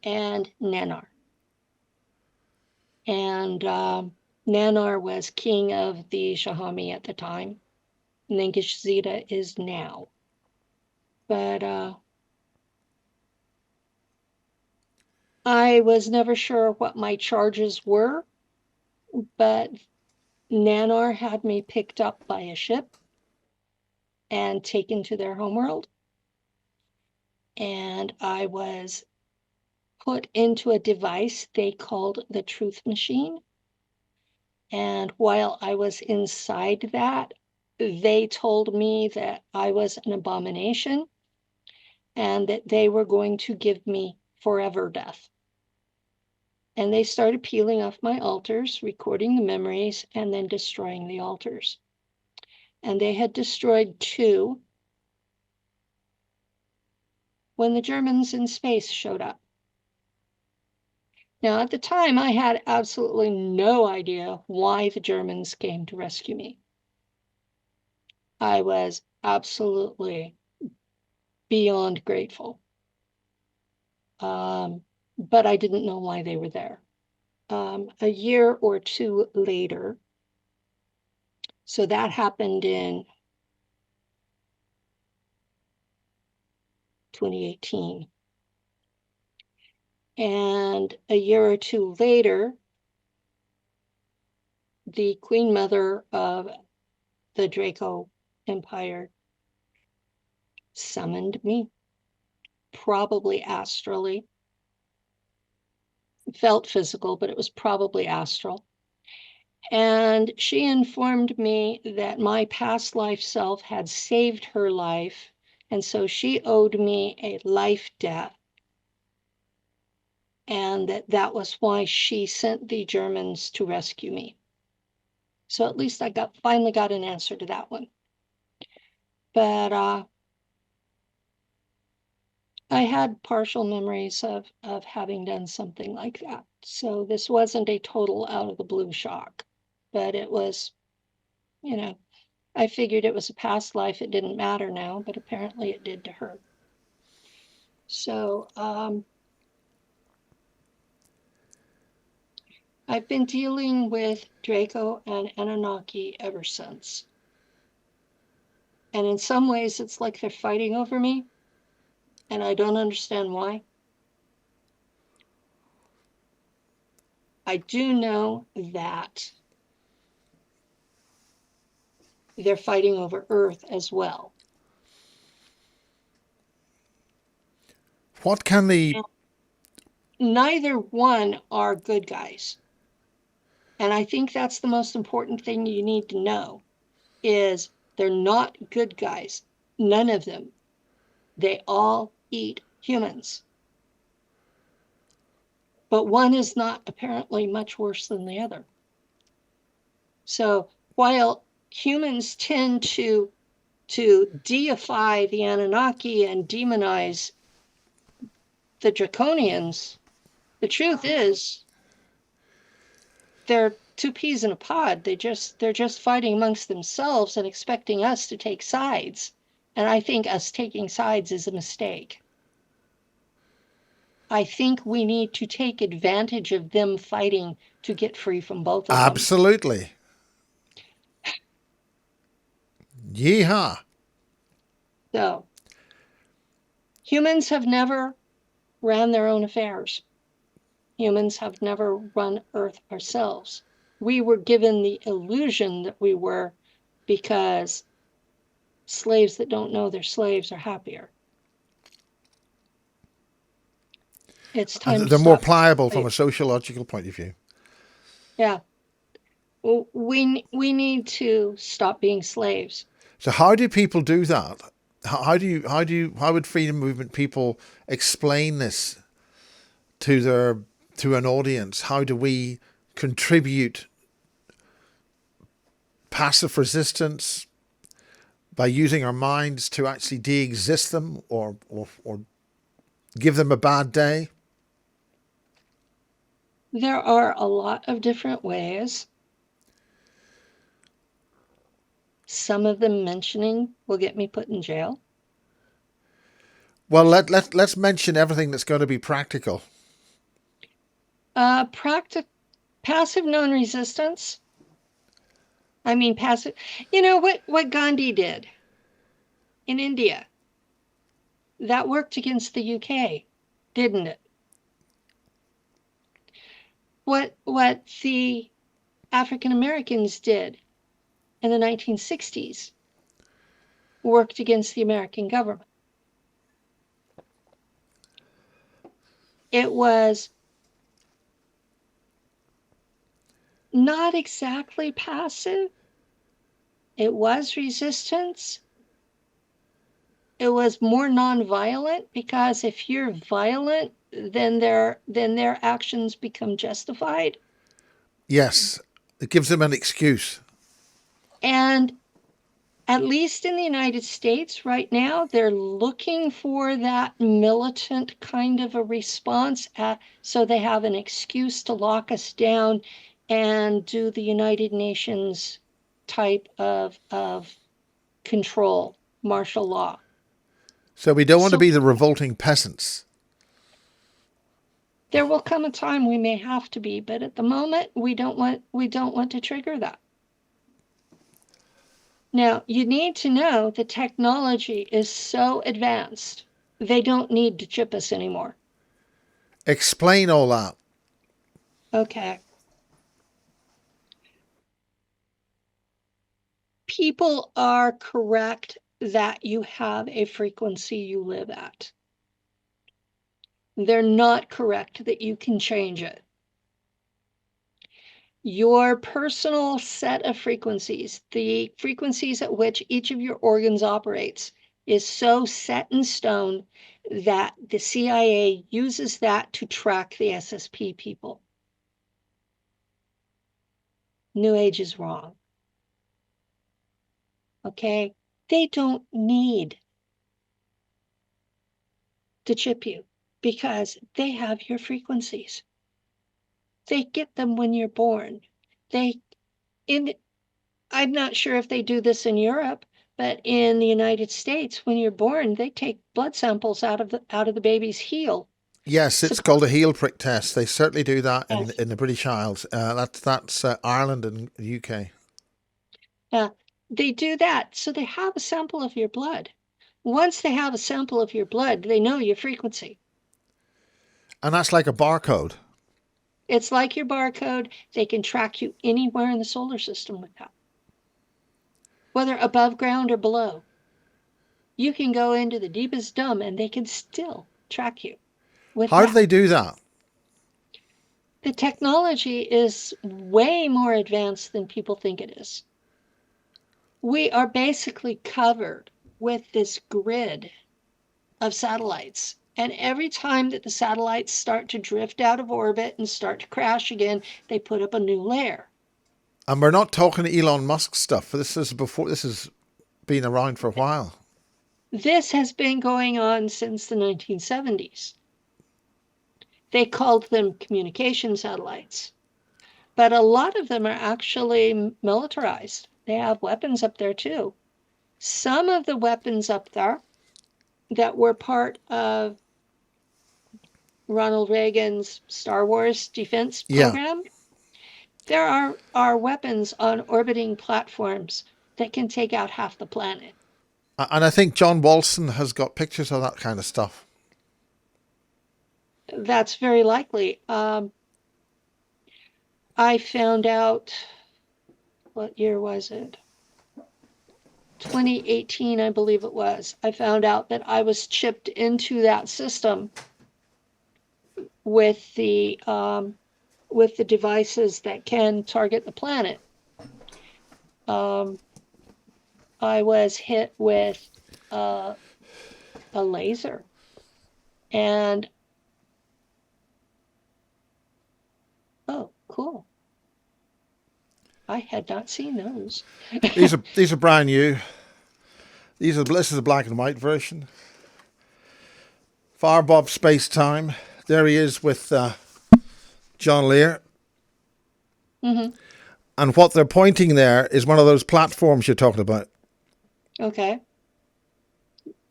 and Nanar. And Nanar was king of the Shahami at the time. Nengishzida is now. But I was never sure what my charges were, but Nanar had me picked up by a ship and taken to their homeworld. And I was put into a device they called the Truth Machine. And while I was inside that, they told me that I was an abomination and that they were going to give me forever death. And they started peeling off my altars, recording the memories, and then destroying the altars. And they had destroyed 2 when the Germans in space showed up. Now, at the time, I had absolutely no idea why the Germans came to rescue me. I was absolutely beyond grateful. But I didn't know why they were there. A year or 2 later, so that happened in 2018. And a year or 2 later, the Queen Mother of the Draco Empire summoned me, probably astrally. It felt physical, but it was probably astral. And she informed me that my past life self had saved her life, and so she owed me a life debt, and that was why she sent the Germans to rescue me. So at least I finally got an answer to that one. But I had partial memories of having done something like that. So this wasn't a total out of the blue shock, but it was, I figured it was a past life. It didn't matter now, but apparently it did to her. So I've been dealing with Draco and Anunnaki ever since. And in some ways, it's like they're fighting over me, and I don't understand why. I do know that they're fighting over Earth as well. What can the... Neither one are good guys. And I think that's the most important thing you need to know, is they're not good guys. None of them. They all eat humans. But one is not apparently much worse than the other. So while humans tend to deify the Anunnaki and demonize the Draconians, the truth is they're 2 peas in a pod. They're just fighting amongst themselves and expecting us to take sides. And I think us taking sides is a mistake. I think we need to take advantage of them fighting to get free from both of them. Absolutely. Yeehaw. So, humans have never ran their own affairs. Humans have never run Earth ourselves. We were given the illusion that we were, because slaves that don't know they're slaves are happier. It's time They're to more stop. pliable from a sociological point of view. Yeah. We need to stop being slaves. So how do people do that? How would freedom movement people explain this to an audience? How do we contribute passive resistance by using our minds to actually de-exist them or give them a bad day? There are a lot of different ways. some of them mentioning will get me put in jail. Well, let's mention everything that's going to be practical. Passive non-resistance. I mean, passive. You know what Gandhi did in India? That worked against the UK, didn't it? What the African Americans did in the 1960s worked against the American government. It was not exactly passive. It was resistance. It was more nonviolent, because if you're violent, then their actions become justified. Yes, it gives them an excuse. And at least in the United States right now, they're looking for that militant kind of a response, so they have an excuse to lock us down and do the United Nations type of control, martial law. So we don't want to be the revolting peasants. There will come a time we may have to be, but at the moment we don't want to trigger that. Now, you need to know the technology is so advanced, they don't need to chip us anymore. Explain all that. Okay. People are correct that you have a frequency you live at. They're not correct that you can change it. Your personal set of frequencies, the frequencies at which each of your organs operates, is so set in stone that the CIA uses that to track the SSP people. New Age is wrong. Okay? They don't need to chip you because they have your frequencies. They get them when you're born. I'm not sure if they do this in Europe, but in the United States, when you're born, they take blood samples out of the baby's heel. Yes, it's called a heel prick test. They certainly do that in the British Isles. That's Ireland and the UK. They do that, so they have a sample of your blood. Once they have a sample of your blood, they know your frequency. And that's like a barcode. It's like your barcode. They can track you anywhere in the solar system with that, whether above ground or below. You can go into the deepest dump and they can still track you with How that. do they do that? The technology is way more advanced than people think it is. We are basically covered with this grid of satellites. And every time that the satellites start to drift out of orbit and start to crash again, they put up a new layer. And we're not talking Elon Musk stuff. This has been around for a while. This has been going on since the 1970s. They called them communication satellites. But a lot of them are actually militarized. They have weapons up there too. Some of the weapons up there that were part of Ronald Reagan's Star Wars defense program, there are weapons on orbiting platforms that can take out half the planet. And I think John Walton has got pictures of that kind of stuff. That's very likely. I found out, what year was it? 2018, I believe it was. I found out that I was chipped into that system with the devices that can target the planet. I was hit with a laser, and oh, cool. I had not seen those. These are brand new. This is a black and white version. Far above space time. There he is with John Lear. Mm-hmm. And what they're pointing there is one of those platforms you're talking about. Okay.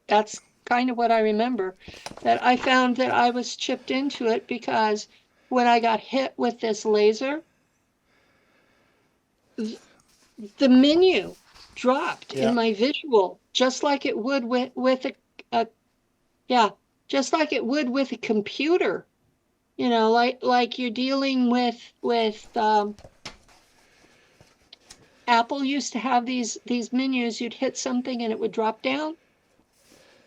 That's kind of what I remember. That I found that I was chipped into it because when I got hit with this laser, the menu dropped in my visual, just like it would with a yeah, just like it would with a computer. You know, like you're dealing with Apple used to have these menus. You'd hit something and it would drop down,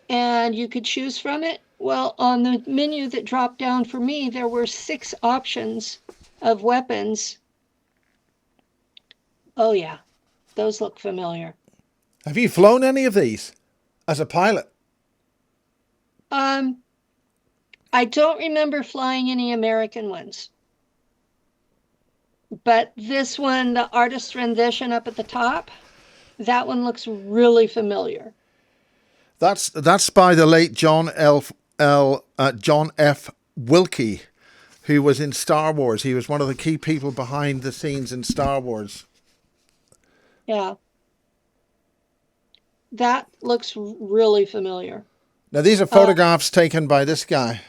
and you could choose from it. Well, on the menu that dropped down for me, there were 6 options of weapons. Oh yeah, those look familiar. Have you flown any of these as a pilot? I don't remember flying any American ones, but this one, the artist rendition up at the top, that one looks really familiar. That's by the late John F. Wilkie, who was in Star Wars. He was one of the key people behind the scenes in Star Wars. Yeah. That looks really familiar. Now, these are photographs taken by this guy.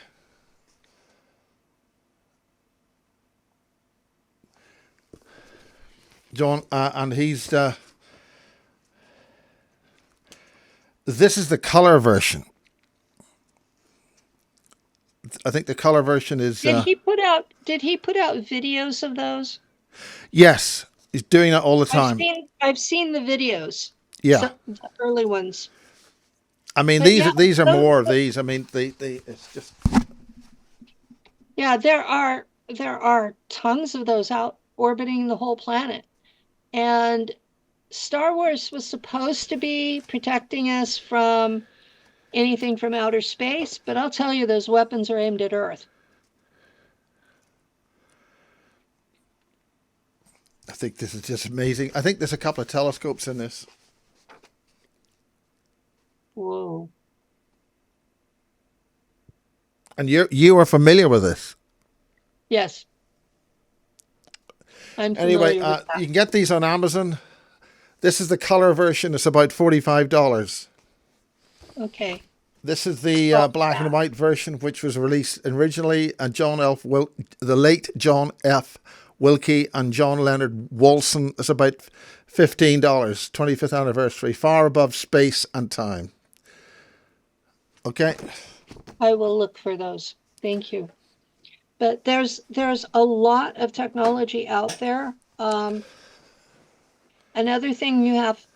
John, and he's... this is the color version. I think the color version is... Did he put out videos of those? Yes, he's doing that all the time. I've seen the videos. Yeah. The early ones. I mean, these are more of these. I mean, it's just... Yeah, there are tons of those out orbiting the whole planet. And Star Wars was supposed to be protecting us from anything from outer space, but I'll tell you, those weapons are aimed at Earth. I think this is just amazing. I think there's a couple of telescopes in this. Whoa. And you are familiar with this? Yes. I'm familiar anyway, with that. You can get these on Amazon. This is the color version. It's about $45. Okay. This is the black and white version, which was released originally, and the late John F. Wilkie and John Leonard Wolson. It's about $15. 25th anniversary, far above space and time. Okay. I will look for those. Thank you. But there's a lot of technology out there. Another thing you have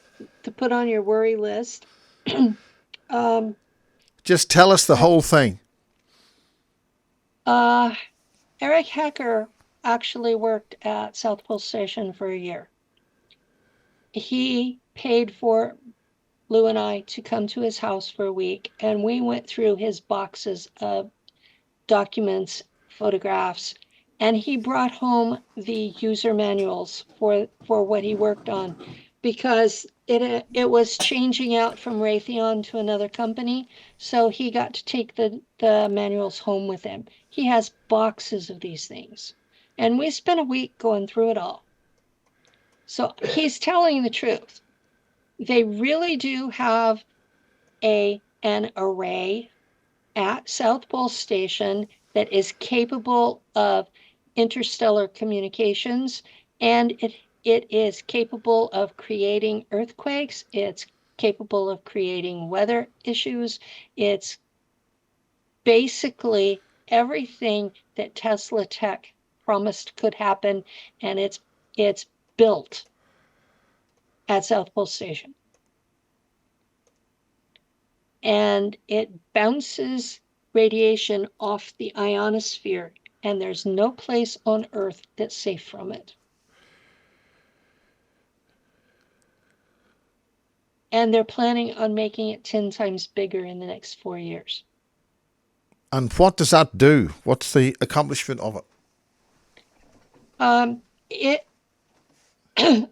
to put on your worry list. Just tell us the whole thing. Eric Hecker actually worked at South Pole Station for a year. He paid for Lou and I to come to his house for a week, and we went through his boxes of documents, photographs, and he brought home the user manuals for what he worked on, because it was changing out from Raytheon to another company, so he got to take the manuals home with him. He has boxes of these things, and we spent a week going through it all. So he's telling the truth. They really do have an array at South Pole Station that is capable of interstellar communications, and it is capable of creating earthquakes. It's capable of creating weather issues. It's basically everything that Tesla Tech promised could happen, and it's built at South Pole Station. And it bounces radiation off the ionosphere, and there's no place on Earth that's safe from it. And they're planning on making it 10 times bigger in the next 4 years. And what does that do? What's the accomplishment of it?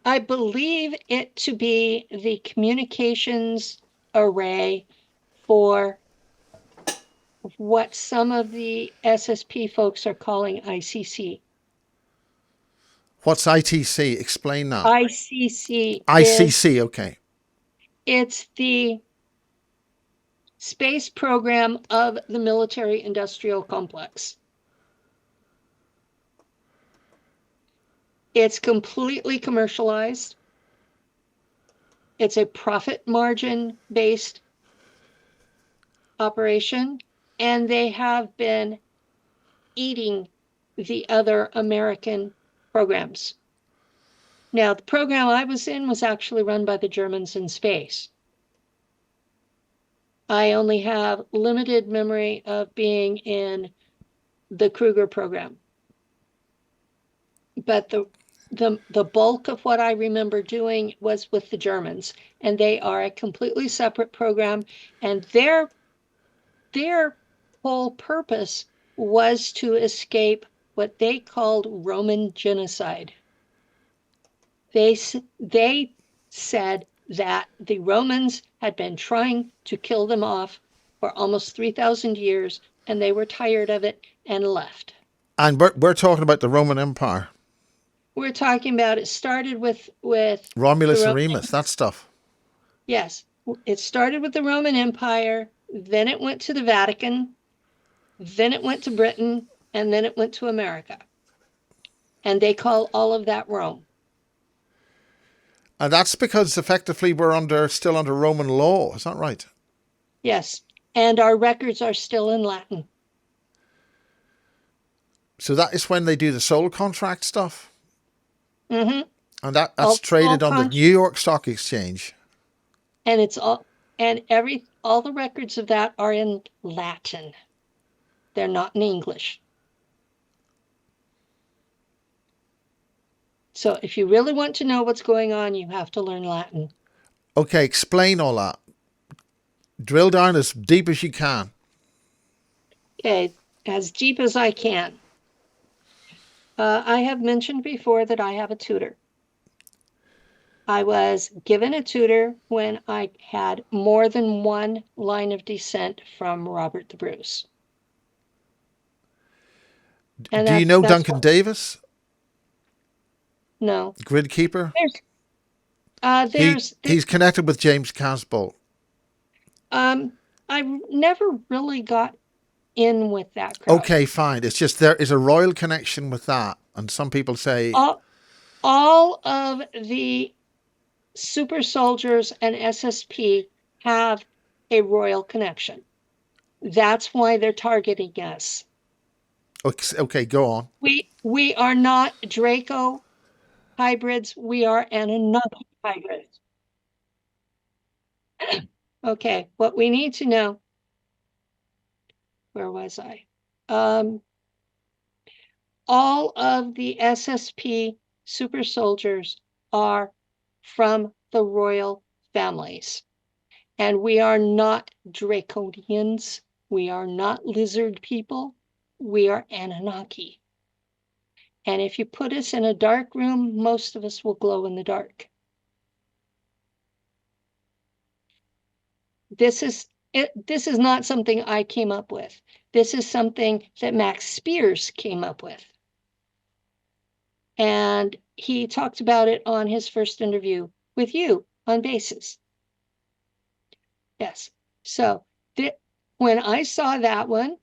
I believe it to be the communications array for what some of the SSP folks are calling ICC. What's ITC? Explain that. ICC ICC, okay. It's the space program of the military industrial complex. It's completely commercialized. It's a profit margin based operation, and they have been eating the other American programs. Now, the program I was in was actually run by the Germans in space. I only have limited memory of being in the Kruger program. But the bulk of what I remember doing was with the Germans, and they are a completely separate program, and their whole purpose was to escape what they called Roman genocide. They said that the Romans had been trying to kill them off for almost 3,000 years, and they were tired of it and left. And we're talking about the Roman Empire. We're talking about it started with Romulus and Remus, that stuff. Yes, it started with the Roman Empire, then it went to the Vatican, then it went to Britain, and then it went to America. And they call all of that Rome. And that's because effectively we're still under Roman law, is that right? Yes, and our records are still in Latin. So that is when they do the soul contract stuff? Mm-hmm. And that's traded on the New York Stock Exchange. And it's all the records of that are in Latin. They're not in English. So if you really want to know what's going on, you have to learn Latin. Okay, explain all that. Drill down as deep as you can. Okay, as deep as I can. I have mentioned before that I have a tutor. I was given a tutor when I had more than one line of descent from Robert the Bruce. And do you know Duncan Davis? No. Grid Keeper? He's connected with James Casbolt. I never really got in with that crowd. Okay, fine. It's just there is a royal connection with that. And some people say... All of the super soldiers and SSP have a royal connection. That's why they're targeting us. Okay, go on. We are not Draco hybrids. We are Anunnaki hybrids. Okay, what we need to know. Where was I? All of the SSP super soldiers are from the royal families. And we are not Draconians. We are not lizard people. We are Anunnaki. And if you put us in a dark room, most of us will glow in the dark. This is not something I came up with. This is something that Max Spears came up with. And he talked about it on his first interview with you on Basis. Yes. So when I saw that one,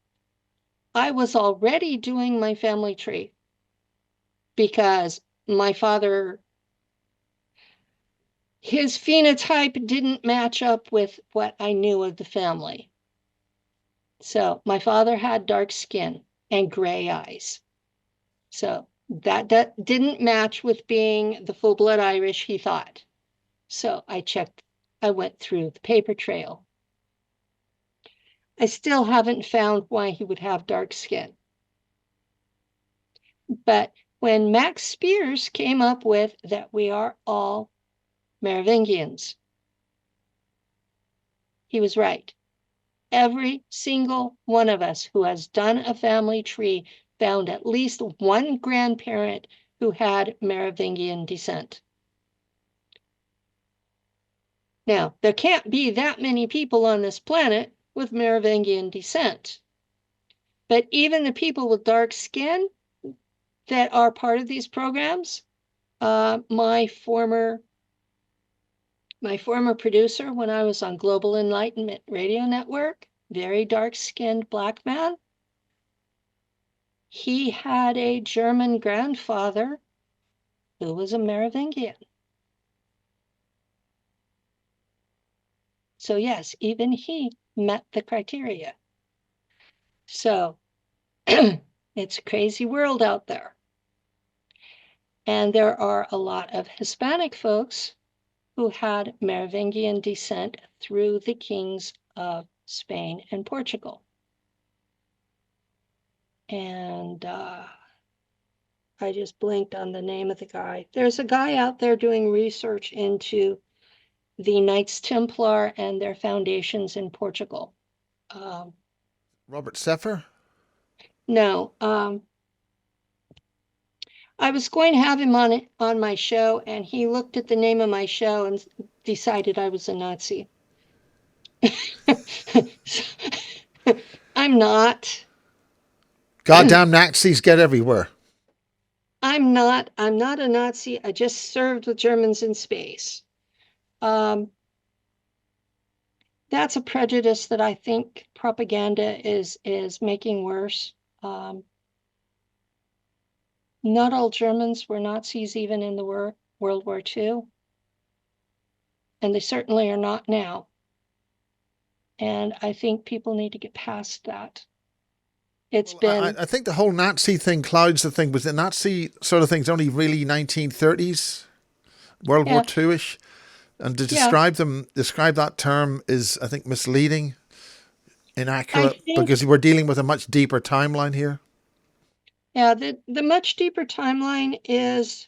I was already doing my family tree because my father, his phenotype didn't match up with what I knew of the family. So my father had dark skin and gray eyes. So that didn't match with being the full-blood Irish he thought. So I went through the paper trail. I still haven't found why he would have dark skin. But when Max Spears came up with that we are all Merovingians, he was right. Every single one of us who has done a family tree found at least one grandparent who had Merovingian descent. Now, there can't be that many people on this planet with Merovingian descent. But even the people with dark skin, that are part of these programs. My former producer when I was on Global Enlightenment Radio Network, very dark-skinned black man. He had a German grandfather who was a Merovingian. So yes, even he met the criteria. So it's a crazy world out there. And there are a lot of Hispanic folks who had Merovingian descent through the kings of Spain and Portugal. And I just blinked on the name of the guy. There's a guy out there doing research into the Knights Templar and their foundations in Portugal. Robert Seffer? No. I was going to have him on my show, and he looked at the name of my show and decided I was a Nazi. I'm not. Goddamn Nazis get everywhere. I'm not a Nazi. I just served with Germans in space. That's a prejudice that I think propaganda is making worse. Not all Germans were Nazis even in the World War II. And they certainly are not now. And I think people need to get past that. I think the whole Nazi thing clouds the thing. Was the Nazi sort of thing's only really 1930s, World War II-ish? And to describe that term is, I think, misleading, inaccurate, because we're dealing with a much deeper timeline here. Yeah, the much deeper timeline is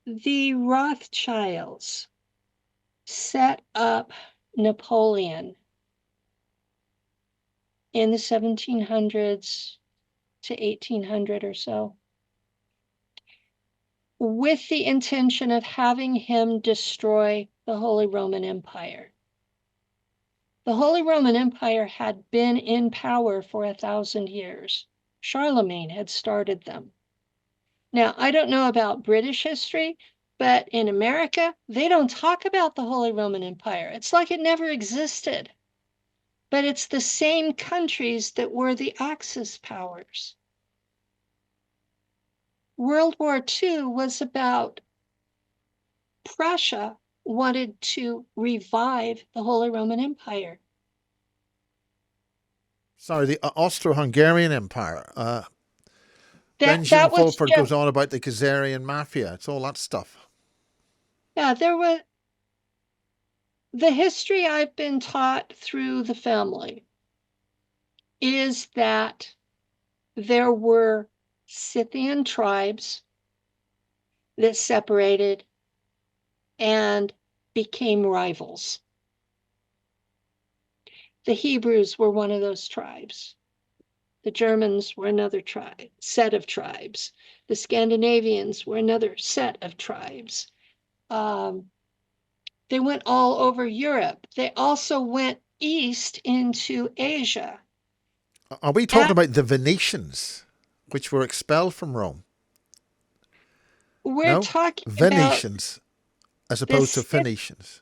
the Rothschilds set up Napoleon in the 1700s to 1800 or so, with the intention of having him destroy the Holy Roman Empire. The Holy Roman Empire had been in power for 1,000 years. Charlemagne had started them. Now, I don't know about British history, but in America, they don't talk about the Holy Roman Empire. It's like it never existed. But it's the same countries that were the Axis powers. World War II was about Prussia wanted to revive the Holy Roman Empire. Sorry, the Austro-Hungarian Empire. Benjamin Fulford goes on about the Khazarian Mafia. It's all that stuff. Yeah, there was the history I've been taught through the family is that there were Scythian tribes that separated and became rivals. The Hebrews were one of those tribes. The Germans were another set of tribes. The Scandinavians were another set of tribes. They went all over Europe. They also went east into Asia. Are we talking about the Venetians, which were expelled from Rome? We're talking Venetians, as opposed to Phoenicians.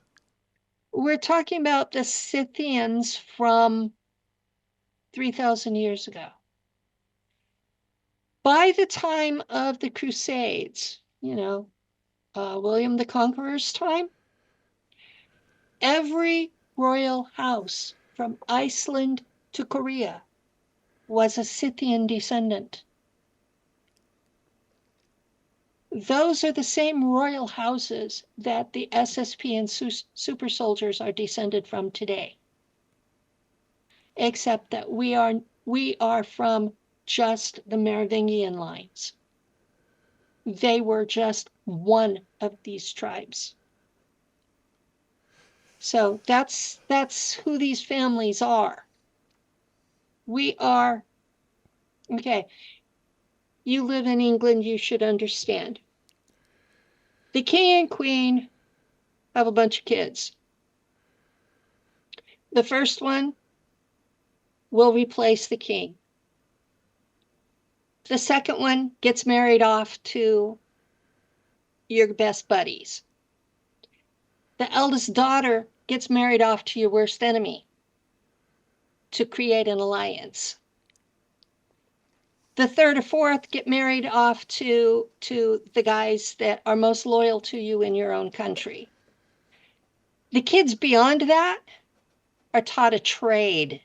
We're talking about the Scythians from 3,000 years ago. By the time of the Crusades, William the Conqueror's time, every royal house from Iceland to Korea was a Scythian descendant. Those are the same royal houses that the SSP and super soldiers are descended from today. Except that we are from just the Merovingian lines. They were just one of these tribes. So that's who these families are. We are, okay, you live in England, you should understand. The king and queen have a bunch of kids. The first one will replace the king. The second one gets married off to your best buddies. The eldest daughter gets married off to your worst enemy to create an alliance. The third or fourth get married off to the guys that are most loyal to you in your own country. The kids beyond that are taught a trade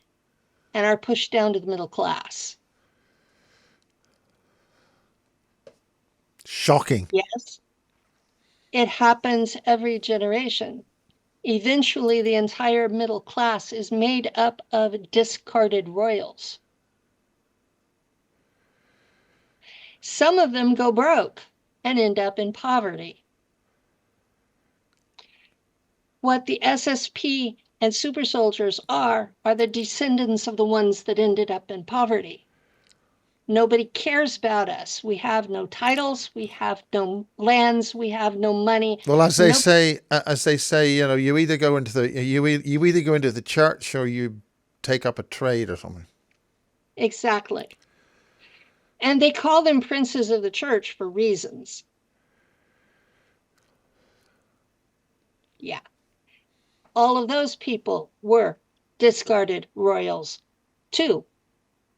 and are pushed down to the middle class. Shocking. Yes. It happens every generation. Eventually, the entire middle class is made up of discarded royals. Some of them go broke and end up in poverty. What the SSP and super soldiers are the descendants of the ones that ended up in poverty. Nobody cares about us. We have no titles. We have no lands. We have no money. Well, as they say, you know, you either go into the church or you take up a trade or something. Exactly. And they call them princes of the church for reasons. Yeah. All of those people were discarded royals too.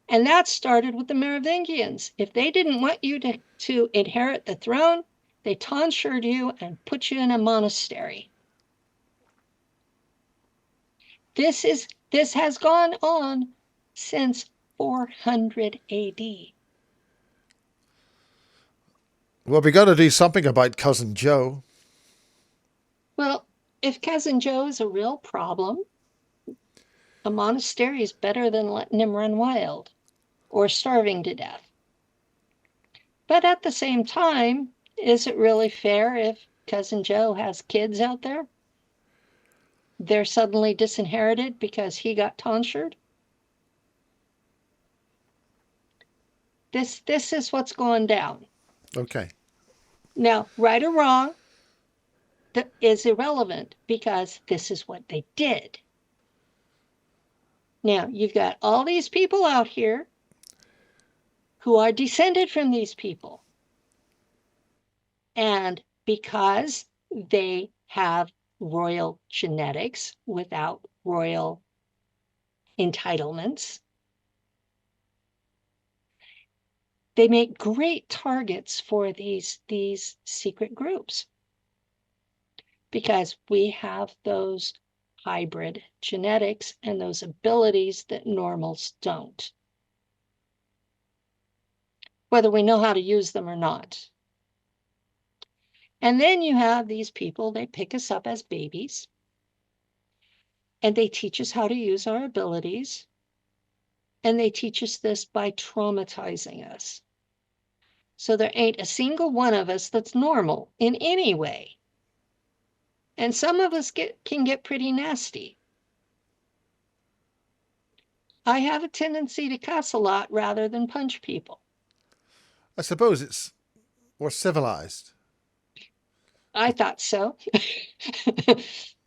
And that started with the Merovingians. If they didn't want you to inherit the throne, they tonsured you and put you in a monastery. This has gone on since 400 AD. Well, we got to do something about Cousin Joe. Well, if Cousin Joe is a real problem, a monastery is better than letting him run wild or starving to death. But at the same time, is it really fair if Cousin Joe has kids out there? They're suddenly disinherited because he got tonsured? This is what's going down. Okay. Now, right or wrong, that is irrelevant because this is what they did. Now, you've got all these people out here who are descended from these people. And because they have royal genetics without royal entitlements, they make great targets for these secret groups because we have those hybrid genetics and those abilities that normals don't, whether we know how to use them or not. And then you have these people, they pick us up as babies and they teach us how to use our abilities. And they teach us this by traumatizing us. So there ain't a single one of us that's normal in any way. And some of us can get pretty nasty. I have a tendency to cuss a lot rather than punch people. I suppose it's more civilized. I thought so.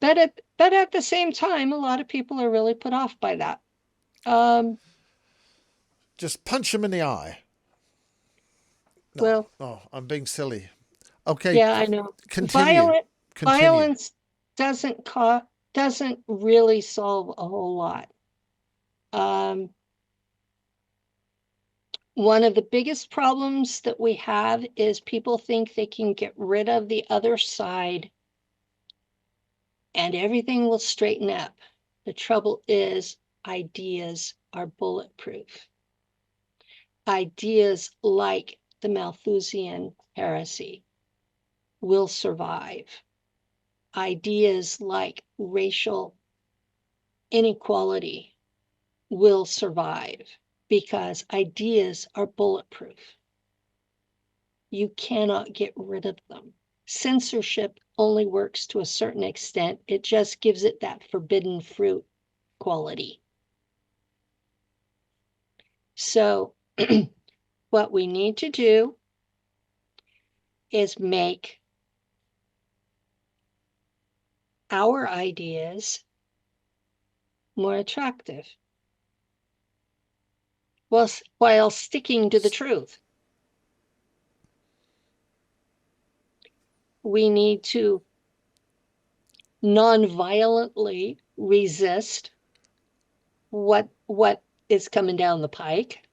but at the same time, a lot of people are really put off by that. Just punch him in the eye. No, Well, no, I'm being silly. Okay. yeah, I know. Continue. Violence doesn't really solve a whole lot. One of the biggest problems that we have is people think they can get rid of the other side and everything will straighten up. The trouble is ideas are bulletproof. Ideas like the Malthusian heresy will survive. Ideas like racial inequality will survive because ideas are bulletproof. You cannot get rid of them. Censorship only works to a certain extent. It just gives it that forbidden fruit quality. So what we need to do is make our ideas more attractive. while sticking to the truth. We need to non-violently resist what is coming down the pike,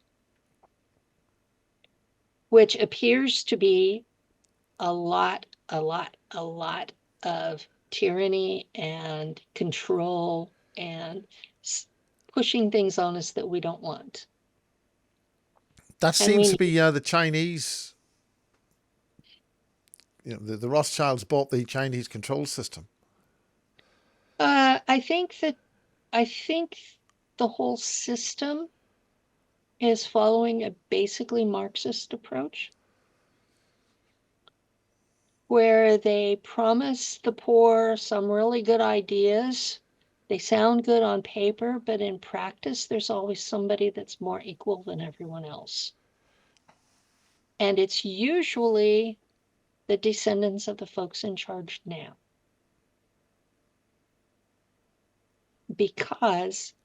which appears to be a lot of tyranny and control and pushing things on us that we don't want. That And seems to be the Chinese. The Rothschilds bought the Chinese control system. I think the whole system is following a basically Marxist approach, where they promise the poor some really good ideas. They sound good on paper, but in practice, there's always somebody that's more equal than everyone else. And it's usually the descendants of the folks in charge now. Because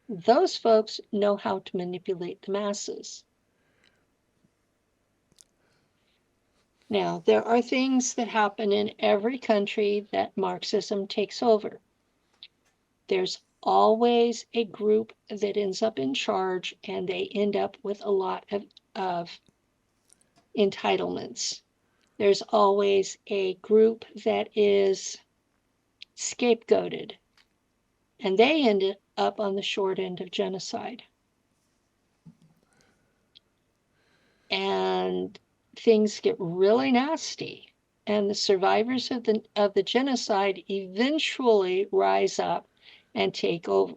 those folks know how to manipulate the masses. Now, there are things that happen in every country that Marxism takes over. There's always a group that ends up in charge, and they end up with a lot of entitlements. There's always a group that is scapegoated, and they end up on the short end of genocide. And things get really nasty. And the survivors of the genocide eventually rise up and take over.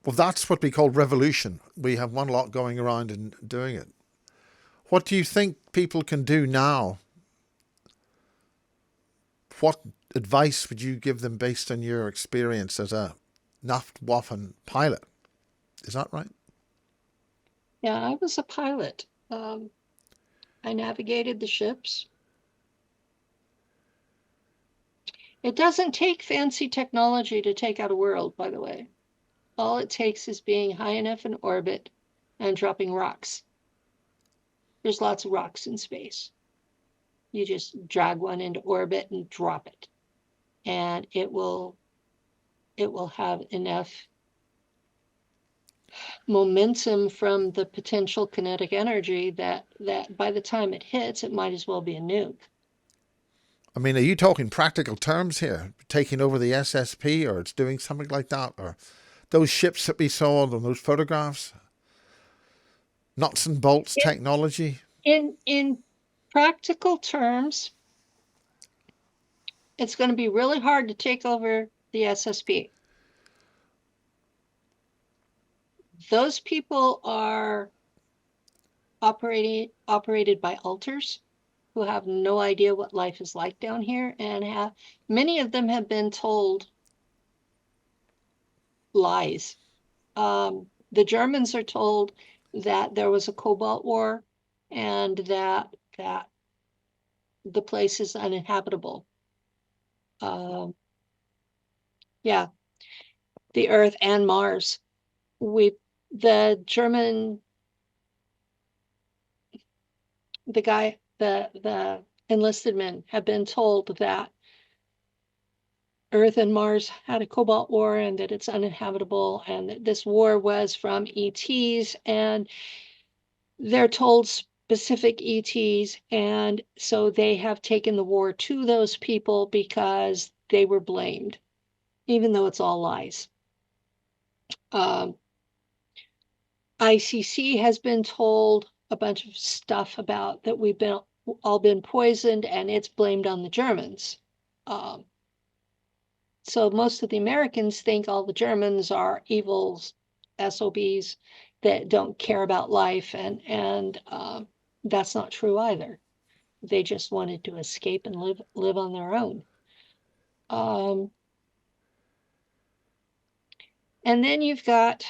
Well, that's what we call revolution. We have one lot going around and doing it. What do you think people can do now? What advice would you give them based on your experience as a Luftwaffe pilot? Is that right? Yeah, I was a pilot. I navigated the ships. It doesn't take fancy technology to take out a world, by the way. All it takes is being high enough in orbit and dropping rocks. There's lots of rocks in space. You just drag one into orbit and drop it. And it will have enough momentum from the potential kinetic energy that by the time it hits, it might as well be a nuke. I mean, are you talking practical terms here? Taking over the SSP, or it's doing something like that? Or those ships that we saw on those photographs? Nuts and bolts technology? In practical terms, it's going to be really hard to take over the SSP. Those people are operated by alters who have no idea what life is like down here, and many of them have been told lies. The Germans are told that there was a cobalt war and that the place is uninhabitable. Yeah, the Earth and Mars. The enlisted men have been told that Earth and Mars had a cobalt war and that it's uninhabitable, and that this war was from ETs, and they're told specific ETs, and so they have taken the war to those people because they were blamed, even though it's all lies. ICC has been told a bunch of stuff about that we've all been poisoned, and it's blamed on the Germans. So most of the Americans think all the Germans are evil SOBs that don't care about life, and that's not true either. They just wanted to escape and live on their own. And then you've got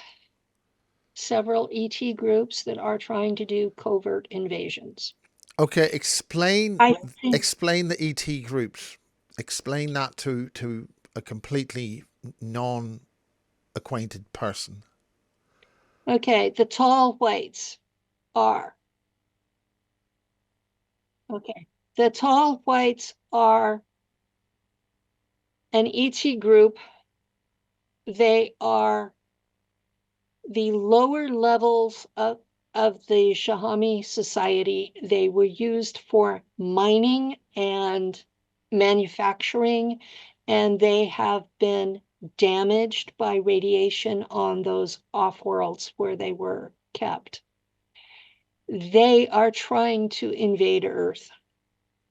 several ET groups that are trying to do covert invasions. Okay, explain the ET groups. Explain that to a completely non-acquainted person. Okay, the tall whites are. Okay, the tall whites are an ET group. They are the lower levels of the Shahami society. They were used for mining and manufacturing, and they have been damaged by radiation on those off-worlds where they were kept. They are trying to invade Earth.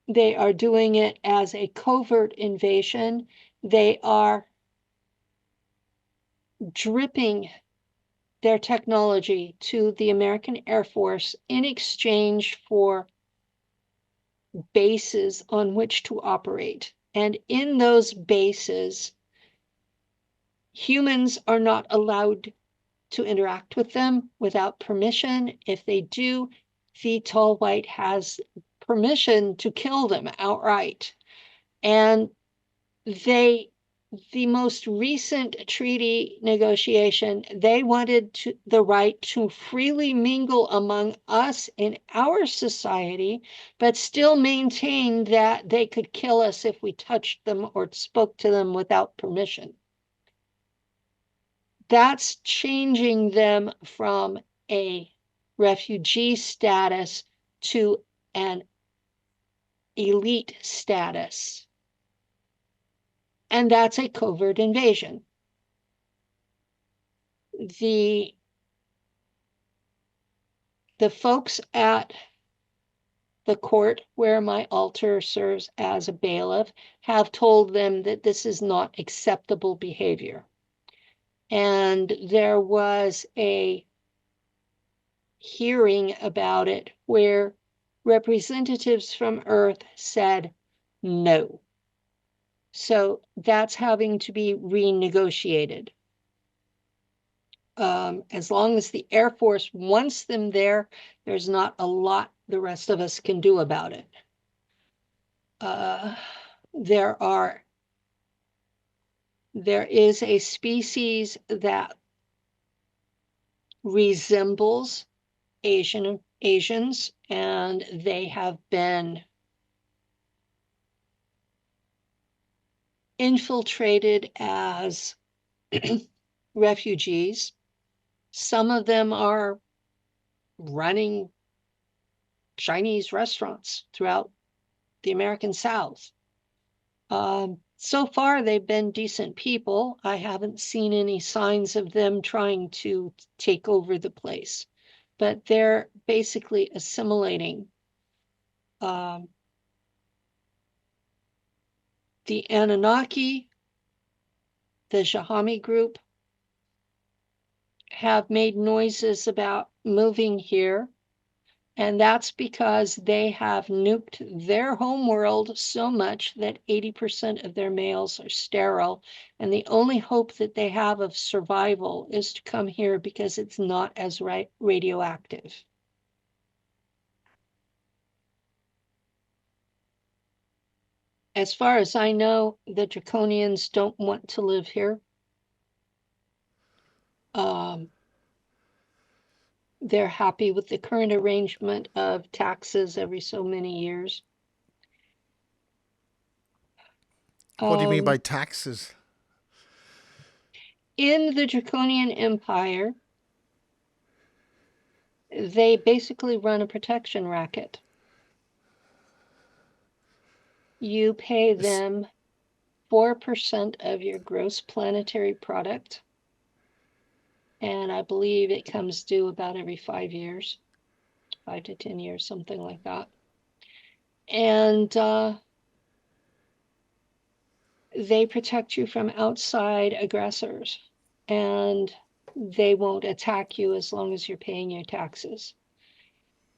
They are doing it as a covert invasion. They are dripping their technology to the American Air Force in exchange for bases on which to operate. And in those bases, humans are not allowed to interact with them without permission. If they do, the tall white has permission to kill them outright. And the most recent treaty negotiation, they wanted the right to freely mingle among us in our society, but still maintain that they could kill us if we touched them or spoke to them without permission. That's changing them from a refugee status to an elite status. And that's a covert invasion. The folks at the court where my altar serves as a bailiff have told them that this is not acceptable behavior. And there was a hearing about it where representatives from Earth said no. So that's having to be renegotiated. As long as the Air Force wants them there, there's not a lot the rest of us can do about it. There is a species that resembles Asians, and they have been infiltrated as refugees. Some of them are running Chinese restaurants throughout the American South. So far, they've been decent people. I haven't seen any signs of them trying to take over the place, but they're basically assimilating. The Anunnaki, the Shahami group, have made noises about moving here. And that's because they have nuked their home world so much that 80% of their males are sterile. And the only hope that they have of survival is to come here because it's not as radioactive. As far as I know, the Draconians don't want to live here. They're happy with the current arrangement of taxes every so many years. What do you mean by taxes? In the Draconian Empire, they basically run a protection racket. You pay them 4% of your gross planetary product. And I believe it comes due about every 5 years, 5 to 10 years, something like that. And they protect you from outside aggressors. And they won't attack you as long as you're paying your taxes.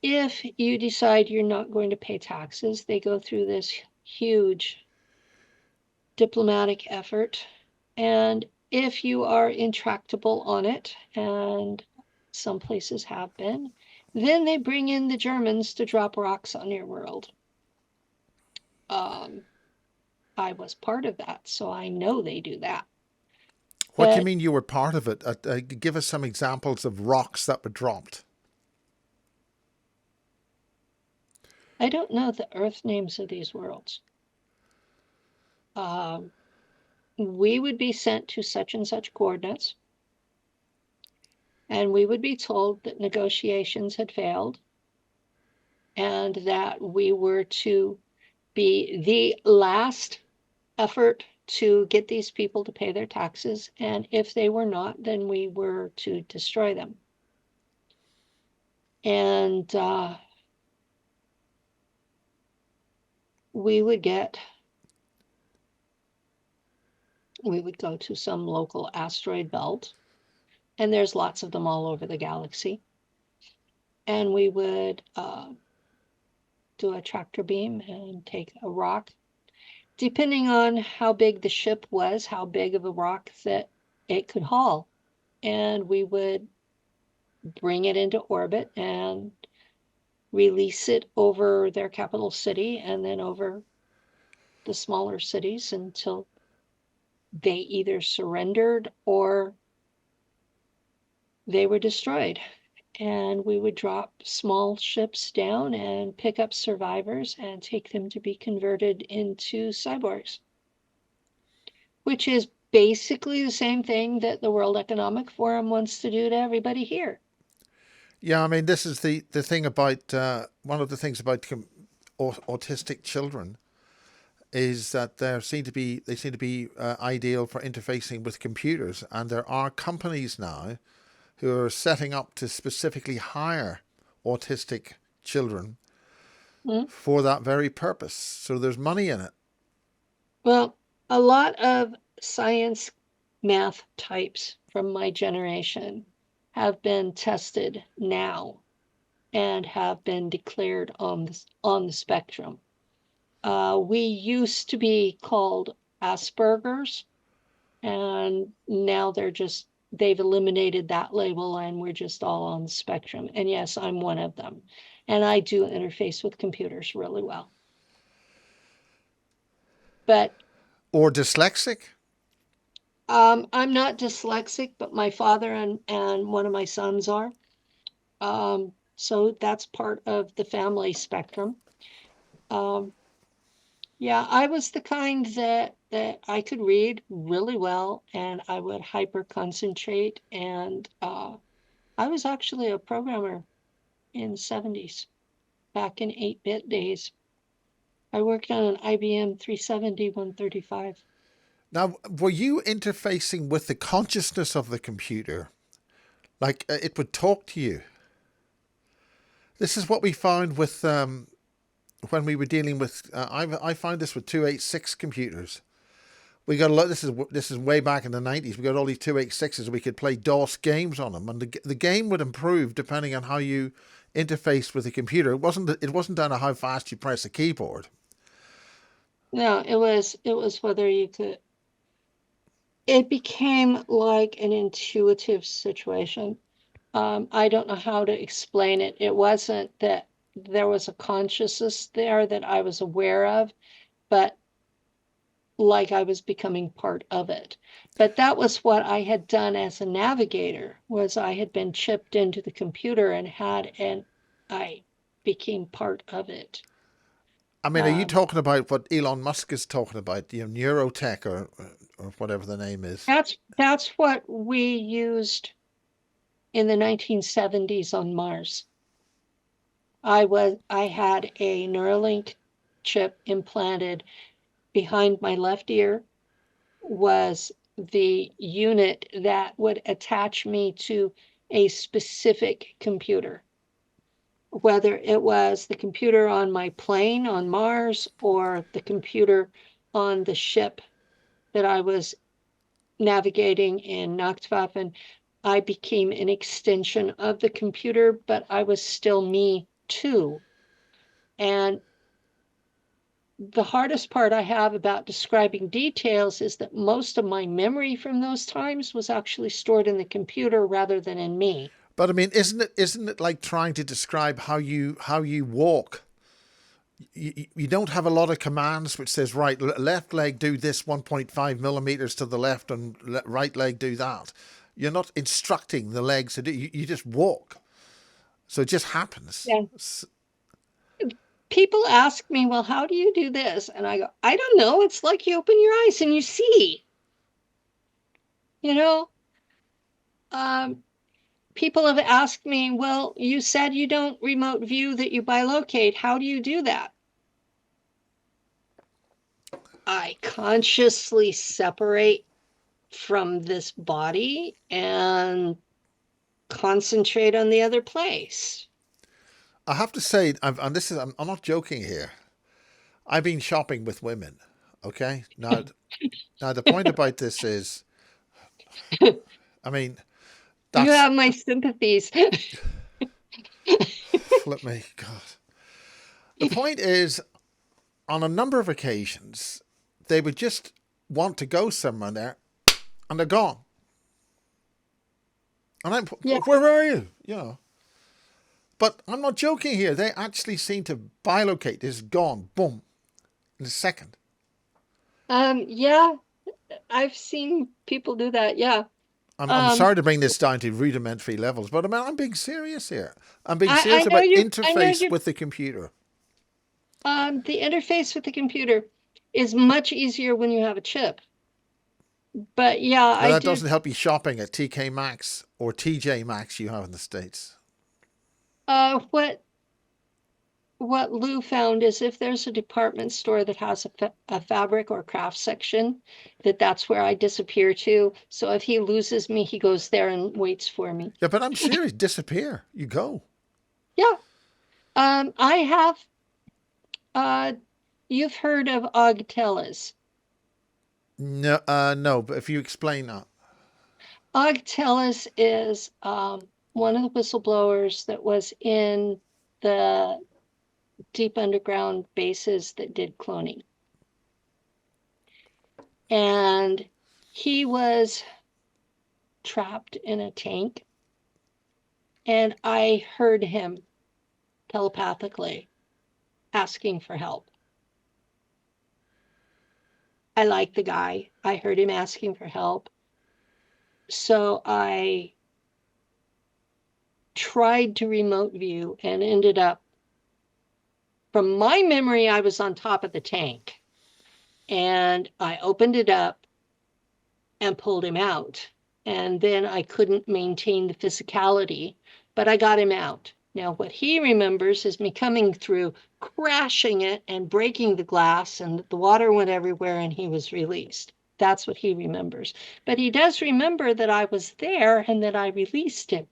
If you decide you're not going to pay taxes, they go through this huge diplomatic effort. And if you are intractable on it, and some places have been, then they bring in the Germans to drop rocks on your world. I was part of that, so I know they do that. What do you But mean you were part of it? Give us some examples of rocks that were dropped. I don't know the Earth names of these worlds. Um, we would be sent to such and such coordinates, and we would be told that negotiations had failed and that we were to be the last effort to get these people to pay their taxes. And if they were not, then we were to destroy them. And we would go to some local asteroid belt, and there's lots of them all over the galaxy. And we would do a tractor beam and take a rock, depending on how big the ship was, how big of a rock that it could haul. And we would bring it into orbit and release it over their capital city and then over the smaller cities until they either surrendered or they were destroyed. And we would drop small ships down and pick up survivors and take them to be converted into cyborgs, which is basically the same thing that the World Economic Forum wants to do to everybody here. Yeah, I mean, this is the thing about one of the things about autistic children is that they seem to be ideal for interfacing with computers, and there are companies now who are setting up to specifically hire autistic children for that very purpose. So there's money in it. Well, a lot of science math types from my generation have been tested now and have been declared on the spectrum. We used to be called Asperger's, and now they've eliminated that label and we're just all on the spectrum. And yes, I'm one of them. And I do interface with computers really well. But Or dyslexic. I'm not dyslexic, but my father and one of my sons are. So that's part of the family spectrum. Yeah, I was the kind that I could read really well and I would hyper concentrate. And I was actually a programmer in the 70s, back in 8-bit days. I worked on an IBM 370 135. Now, were you interfacing with the consciousness of the computer? Like it would talk to you? This is what we found with when we were dealing with. I found this with 286 computers. We got a lot. This is way back in the 90s. We got all these 286s. We could play DOS games on them, and the game would improve depending on how you interfaced with the computer. It wasn't down to how fast you press a keyboard. No, it was whether you could. It became like an intuitive situation. I don't know how to explain it. It wasn't that there was a consciousness there that I was aware of, but like I was becoming part of it. But that was what I had done as a navigator, was I had been chipped into the computer and I became part of it. I mean, are you talking about what Elon Musk is talking about, neurotech or whatever the name is? That's what we used in the 1970s on Mars. I had a Neuralink chip implanted behind my left ear, was the unit that would attach me to a specific computer, whether it was the computer on my plane on Mars or the computer on the ship that I was navigating in Nachtwaffen. I became an extension of the computer, but I was still me too. And the hardest part I have about describing details is that most of my memory from those times was actually stored in the computer rather than in me. But I mean, isn't it like trying to describe how you walk? you don't have a lot of commands which says, right, left leg do this 1.5 millimeters to the left and right leg do that. You're not instructing the legs to do. You just walk. So it just happens. Yeah. People ask me, well, how do you do this? And I go, I don't know. It's like you open your eyes and you see. You know, people have asked me, well, you said you don't remote view, that you bilocate. How do you do that? I consciously separate from this body and concentrate on the other place. I have to say, I'm not joking here. I've been shopping with women. Okay. Now the point about this is, I mean, You that's have my sympathies. flip me, God. The point is, on a number of occasions, they would just want to go somewhere there, and they're gone. And I'm, Yeah. where are you? You know. But I'm not joking here. They actually seem to bilocate. It's gone, boom, in a second. Yeah, I've seen people do that. Yeah. I'm sorry to bring this down to rudimentary levels, but I'm being serious here. I'm being I serious know about I know interface you. with the computer. The interface with the computer is much easier when you have a chip. But yeah, But I that do. doesn't help you shopping at TK Maxx or TJ Maxx you have in the States. What Lou found is if there's a department store that has a fabric or craft section, that's where I disappear to. So if he loses me, he goes there and waits for me. Yeah, but I'm serious. Disappear. You go. Yeah. I have. Uh, you've heard of Ogtellas. No, no. But if you explain that, Ogtellas is one of the whistleblowers that was in the deep underground bases that did cloning. And he was trapped in a tank. And I heard him telepathically asking for help. I like the guy. I heard him asking for help. So I tried to remote view and ended up, from my memory, I was on top of the tank. And I opened it up and pulled him out. And then I couldn't maintain the physicality, but I got him out. Now, what he remembers is me coming through, crashing it and breaking the glass, and the water went everywhere and he was released. That's what he remembers. But he does remember that I was there and that I released him.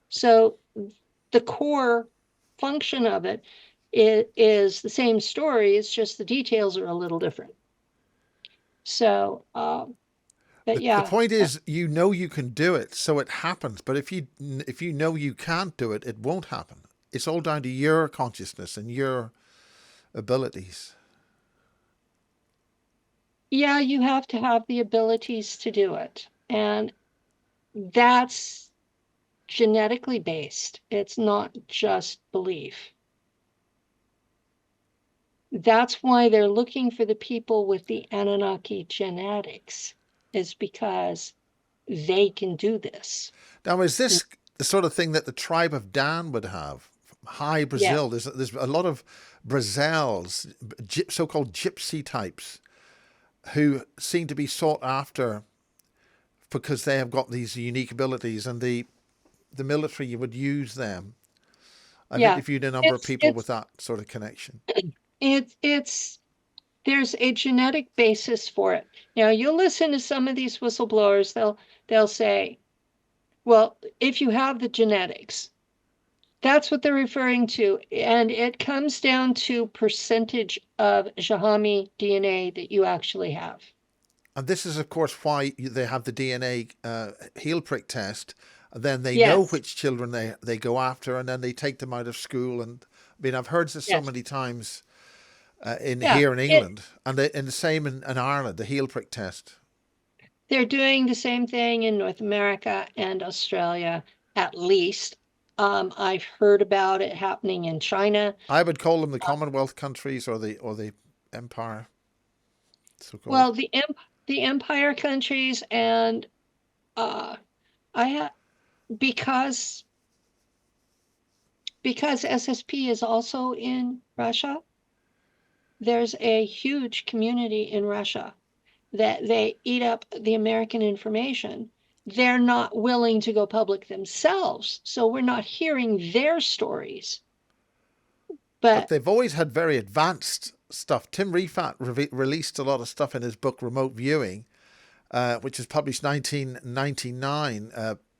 So the core function of it is the same story. It's just the details are a little different. So, but the yeah, point is, you know you can do it, so it happens. But if you know you can't do it, it won't happen. It's all down to your consciousness and your abilities. yeah, you have to have the abilities to do it. And that's genetically based. It's not just belief. That's why they're looking for the people with the Anunnaki genetics, is because they can do this. Now, is this the sort of thing that the tribe of Dan would have? High Yeah, Brazil. There's a lot of Brazils, so-called gypsy types, who seem to be sought after because they have got these unique abilities, and the military would use them. I've yeah. interviewed a number of It's people with it's that sort of connection. it's there's a genetic basis for it. Now you'll listen to some of these whistleblowers, they'll say, well, if you have the genetics, that's what they're referring to. And it comes down to percentage of Jahami DNA that you actually have. And this is, of course, why they have the DNA heel prick test. And then they know Yes, which children they go after, and then they take them out of school. And I mean, I've heard this so yes. many times in Yeah. here in England, and the same in Ireland, the heel prick test. They're doing the same thing in North America and Australia, at least. I've heard about it happening in China. I would call them the Commonwealth countries or the empire, so called. Well, the empire countries, and uh, I ha because SSP is also in Russia. There's a huge community in Russia that they eat up the American information. They're not willing to go public themselves, so we're not hearing their stories. But But they've always had very advanced stuff. Tim Refat released a lot of stuff in his book Remote Viewing, which was published 1999,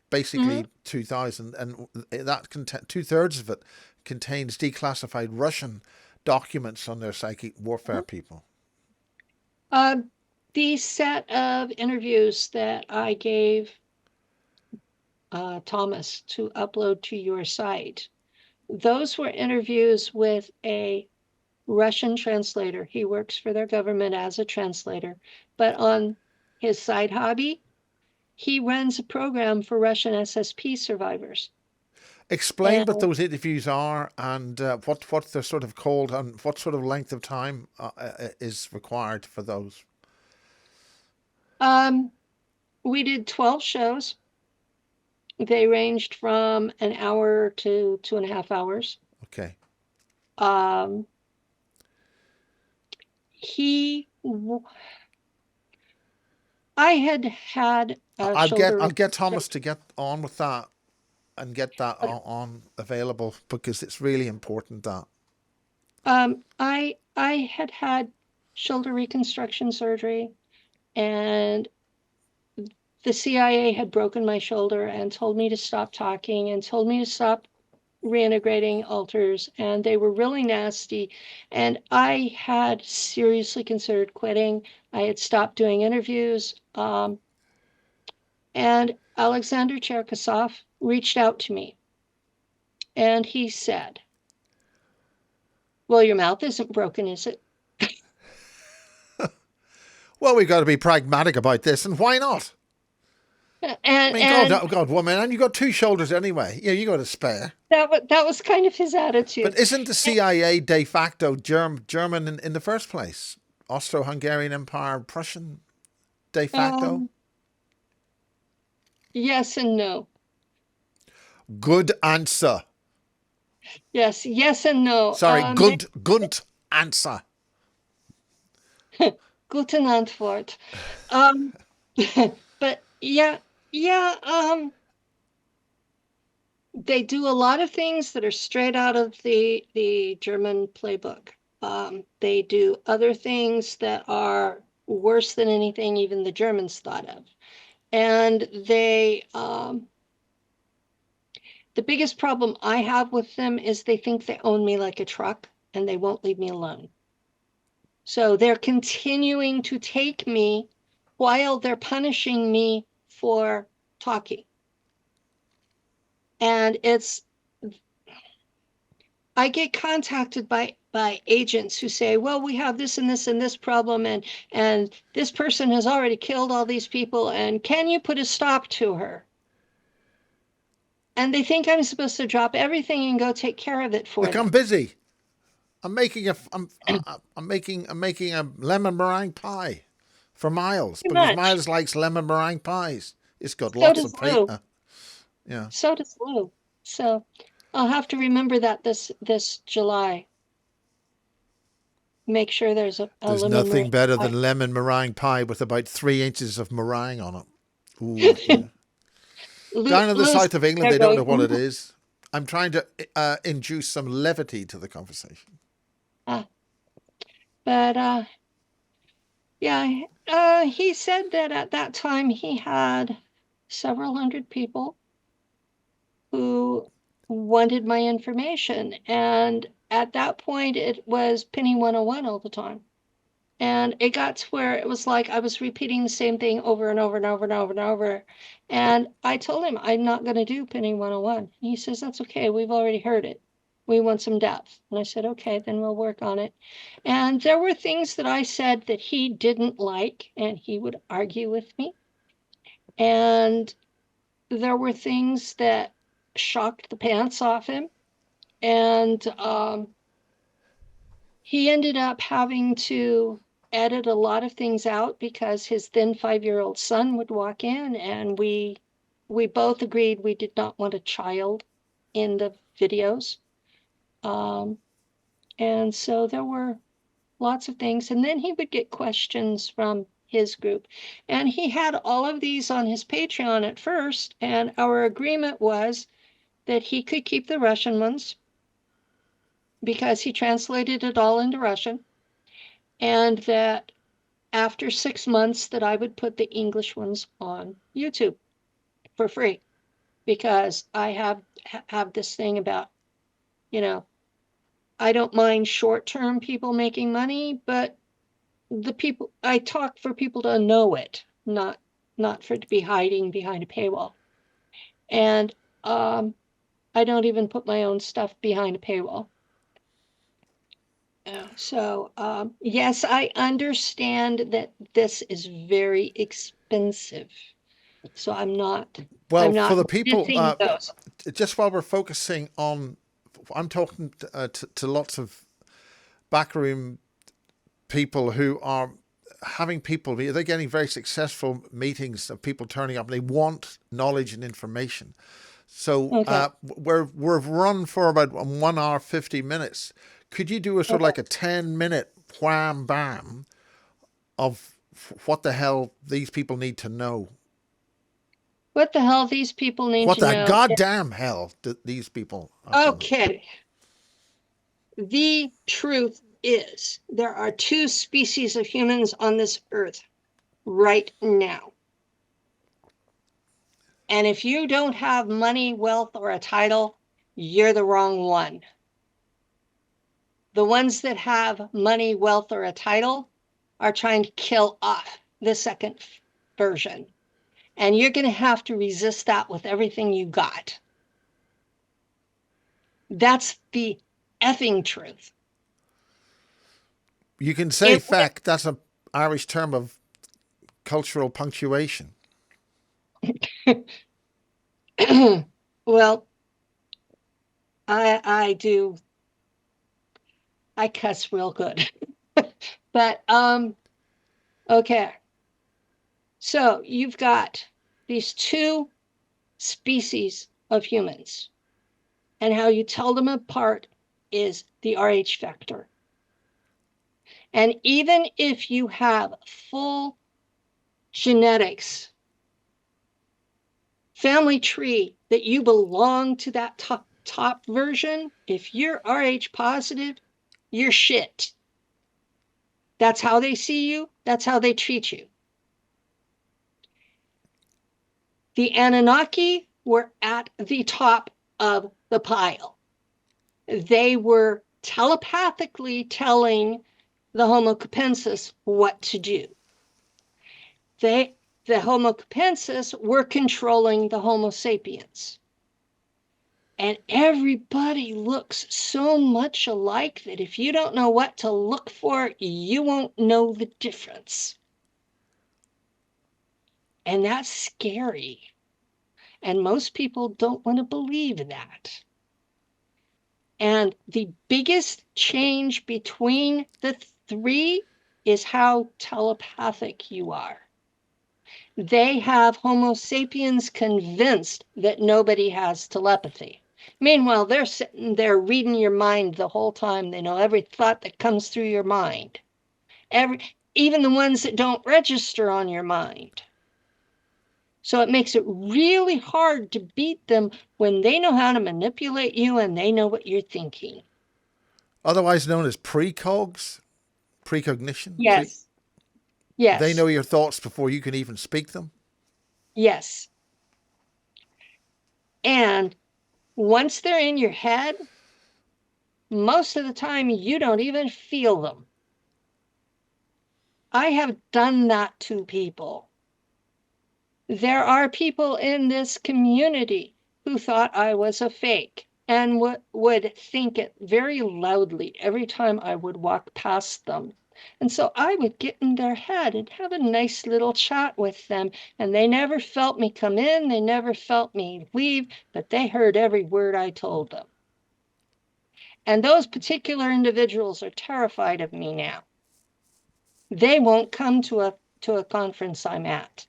basically mhm, 2000, and that two-thirds of it contains declassified Russian documents on their psychic warfare mhm. people. Uh, the set of interviews that I gave Thomas to upload to your site, those were interviews with a Russian translator. He works for their government as a translator, but on his side hobby, he runs a program for Russian SSP survivors. Explain what And those interviews are and what they're sort of called and what sort of length of time is required for those. um, we did 12 shows. They ranged from an hour to 2.5 hours. Okay. Um, he, I had a I'll shoulder. get Thomas to get on with that and get that on available because it's really important that. I had shoulder reconstruction surgery, and the CIA had broken my shoulder and told me to stop talking and told me to stop reintegrating alters, and they were really nasty. And I had seriously considered quitting. I had stopped doing interviews. And Alexander Cherkasov reached out to me and he said, "Well, your mouth isn't broken, is it?" Well, we've got to be pragmatic about this, and why not? And I mean, God, woman, and you got two shoulders anyway. Yeah, you got a spare. that was kind of his attitude. But isn't the CIA de facto German in the first place? Austro-Hungarian Empire, Prussian de facto? Um, yes and no. Good answer. Yes and no. Sorry, good answer. Guten Antwort. Um, but yeah, they do a lot of things that are straight out of the German playbook. They do other things that are worse than anything even the Germans thought of. And the biggest problem I have with them is they think they own me like a truck and they won't leave me alone. So they're continuing to take me while they're punishing me for talking. And I get contacted by agents who say, well, we have this and this and this problem, and this person has already killed all these people, and can you put a stop to her? And they think I'm supposed to drop everything and go take care of it for Look, I'm them. busy. I'm making a lemon meringue pie for Miles Too because much. Miles likes lemon meringue pies. It's got So lots does of Lou. yeah. So does Lou. So I'll have to remember that this July. Make sure there's a There's lemon nothing meringue better pie. than lemon meringue pie with about 3 inches of meringue on it. Ooh, yeah. Down in the Lou's south of England, they're they don't know going, what it is. I'm trying to induce some levity to the conversation. ah. But yeah, he said that at that time he had several hundred people who wanted my information. And at that point, it was Penny 101 all the time. And it got to where it was like I was repeating the same thing over and over and over and over and over. And I told him, I'm not going to do Penny 101. And he says, that's okay. We've already heard it. We want some depth. And I said, okay, then we'll work on it. And there were things that I said that he didn't like, and he would argue with me. And there were things that shocked the pants off him. And he ended up having to edit a lot of things out because his then 5-year-old son would walk in, and we both agreed we did not want a child in the videos. And so there were lots of things. And then he would get questions from his group. And he had all of these on his Patreon at first. And our agreement was that he could keep the Russian ones because he translated it all into Russian. And that after 6 months that I would put the English ones on YouTube for free, because I have this thing about, I don't mind short-term people making money, but the people I talk for people to know it, not for it to be hiding behind a paywall. And I don't even put my own stuff behind a paywall. So yes, I understand that this is very expensive. So I'm not. Well, I'm not for the people, those. just while we're focusing on, I'm talking to lots of backroom people who are having people, they're getting very successful meetings of people turning up. They want knowledge and information. So Okay. we've run for about 1 hour, 50 minutes. Could you do a sort of like a 10-minute wham bam of what the hell these people need to know? What the hell these people need What to the know? goddamn hell do these people have to know? Okay. The truth is there are 2 species of humans on this earth right now. And if you don't have money, wealth, or a title, you're the wrong one. The ones that have money, wealth, or a title are trying to kill off the second version. And you're going to have to resist that with everything you got. That's the effing truth. You can say fact. That's an Irish term of cultural punctuation. Well, I do. I cuss real good. But okay. So you've got these 2 species of humans, and how you tell them apart is the RH factor. And even if you have full genetics, family tree, that you belong to that top version, if you're RH positive, you're shit. That's how they see you. That's how they treat you. The Anunnaki were at the top of the pile. They were telepathically telling the Homo capensis what to do. The Homo capensis were controlling the Homo sapiens. And everybody looks so much alike that if you don't know what to look for, you won't know the difference. And that's scary. And most people don't want to believe that. And the biggest change between the 3 is how telepathic you are. They have Homo sapiens convinced that nobody has telepathy. Meanwhile, they're sitting there reading your mind the whole time. They know every thought that comes through your mind, even the ones that don't register on your mind. So it makes it really hard to beat them when they know how to manipulate you and they know what you're thinking. Otherwise known as precogs, precognition. Yes. Yes. They know your thoughts before you can even speak them. Yes. And once they're in your head, most of the time you don't even feel them. I have done that to people. There are people in this community who thought I was a fake and would think it very loudly every time I would walk past them. And so I would get in their head and have a nice little chat with them. And they never felt me come in, they never felt me leave, but they heard every word I told them. And those particular individuals are terrified of me now. They won't come to a conference I'm at.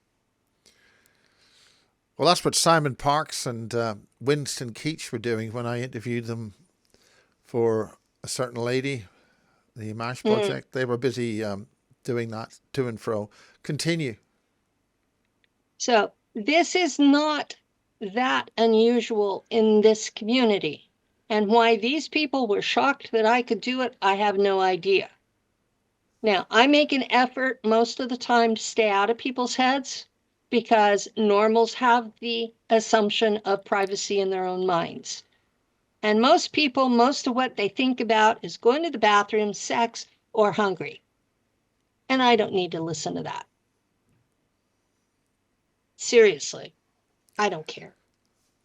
Well, that's what Simon Parkes and Winston Keach were doing when I interviewed them for a certain lady, the MASH project. They were busy doing that to and fro. Continue. So this is not that unusual in this community. And why these people were shocked that I could do it, I have no idea. Now, I make an effort most of the time to stay out of people's heads because normals have the assumption of privacy in their own minds. And most people, most of what they think about is going to the bathroom, sex, or hungry. And I don't need to listen to that. Seriously, I don't care.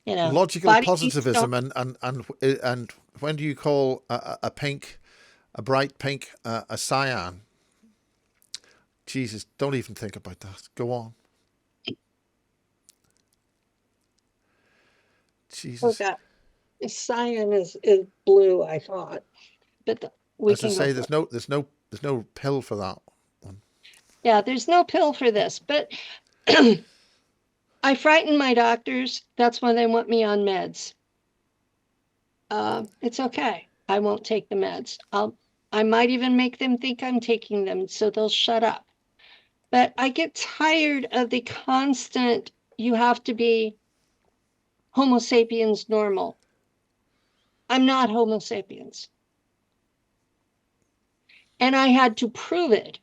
You know, Logical positivism and when do you call a pink, a bright pink, a cyan? Jesus, don't even think about that. Go on. Jesus. Okay. Cyan is blue, I thought. But we As I can go say, for there's no pill for that one. Yeah, there's no pill for this, but I frighten my doctors. That's when they want me on meds. It's okay. I won't take the meds. I might even make them think I'm taking them, so they'll shut up. But I get tired of the constant, you have to be Homo sapiens normal. I'm not Homo sapiens. And I had to prove it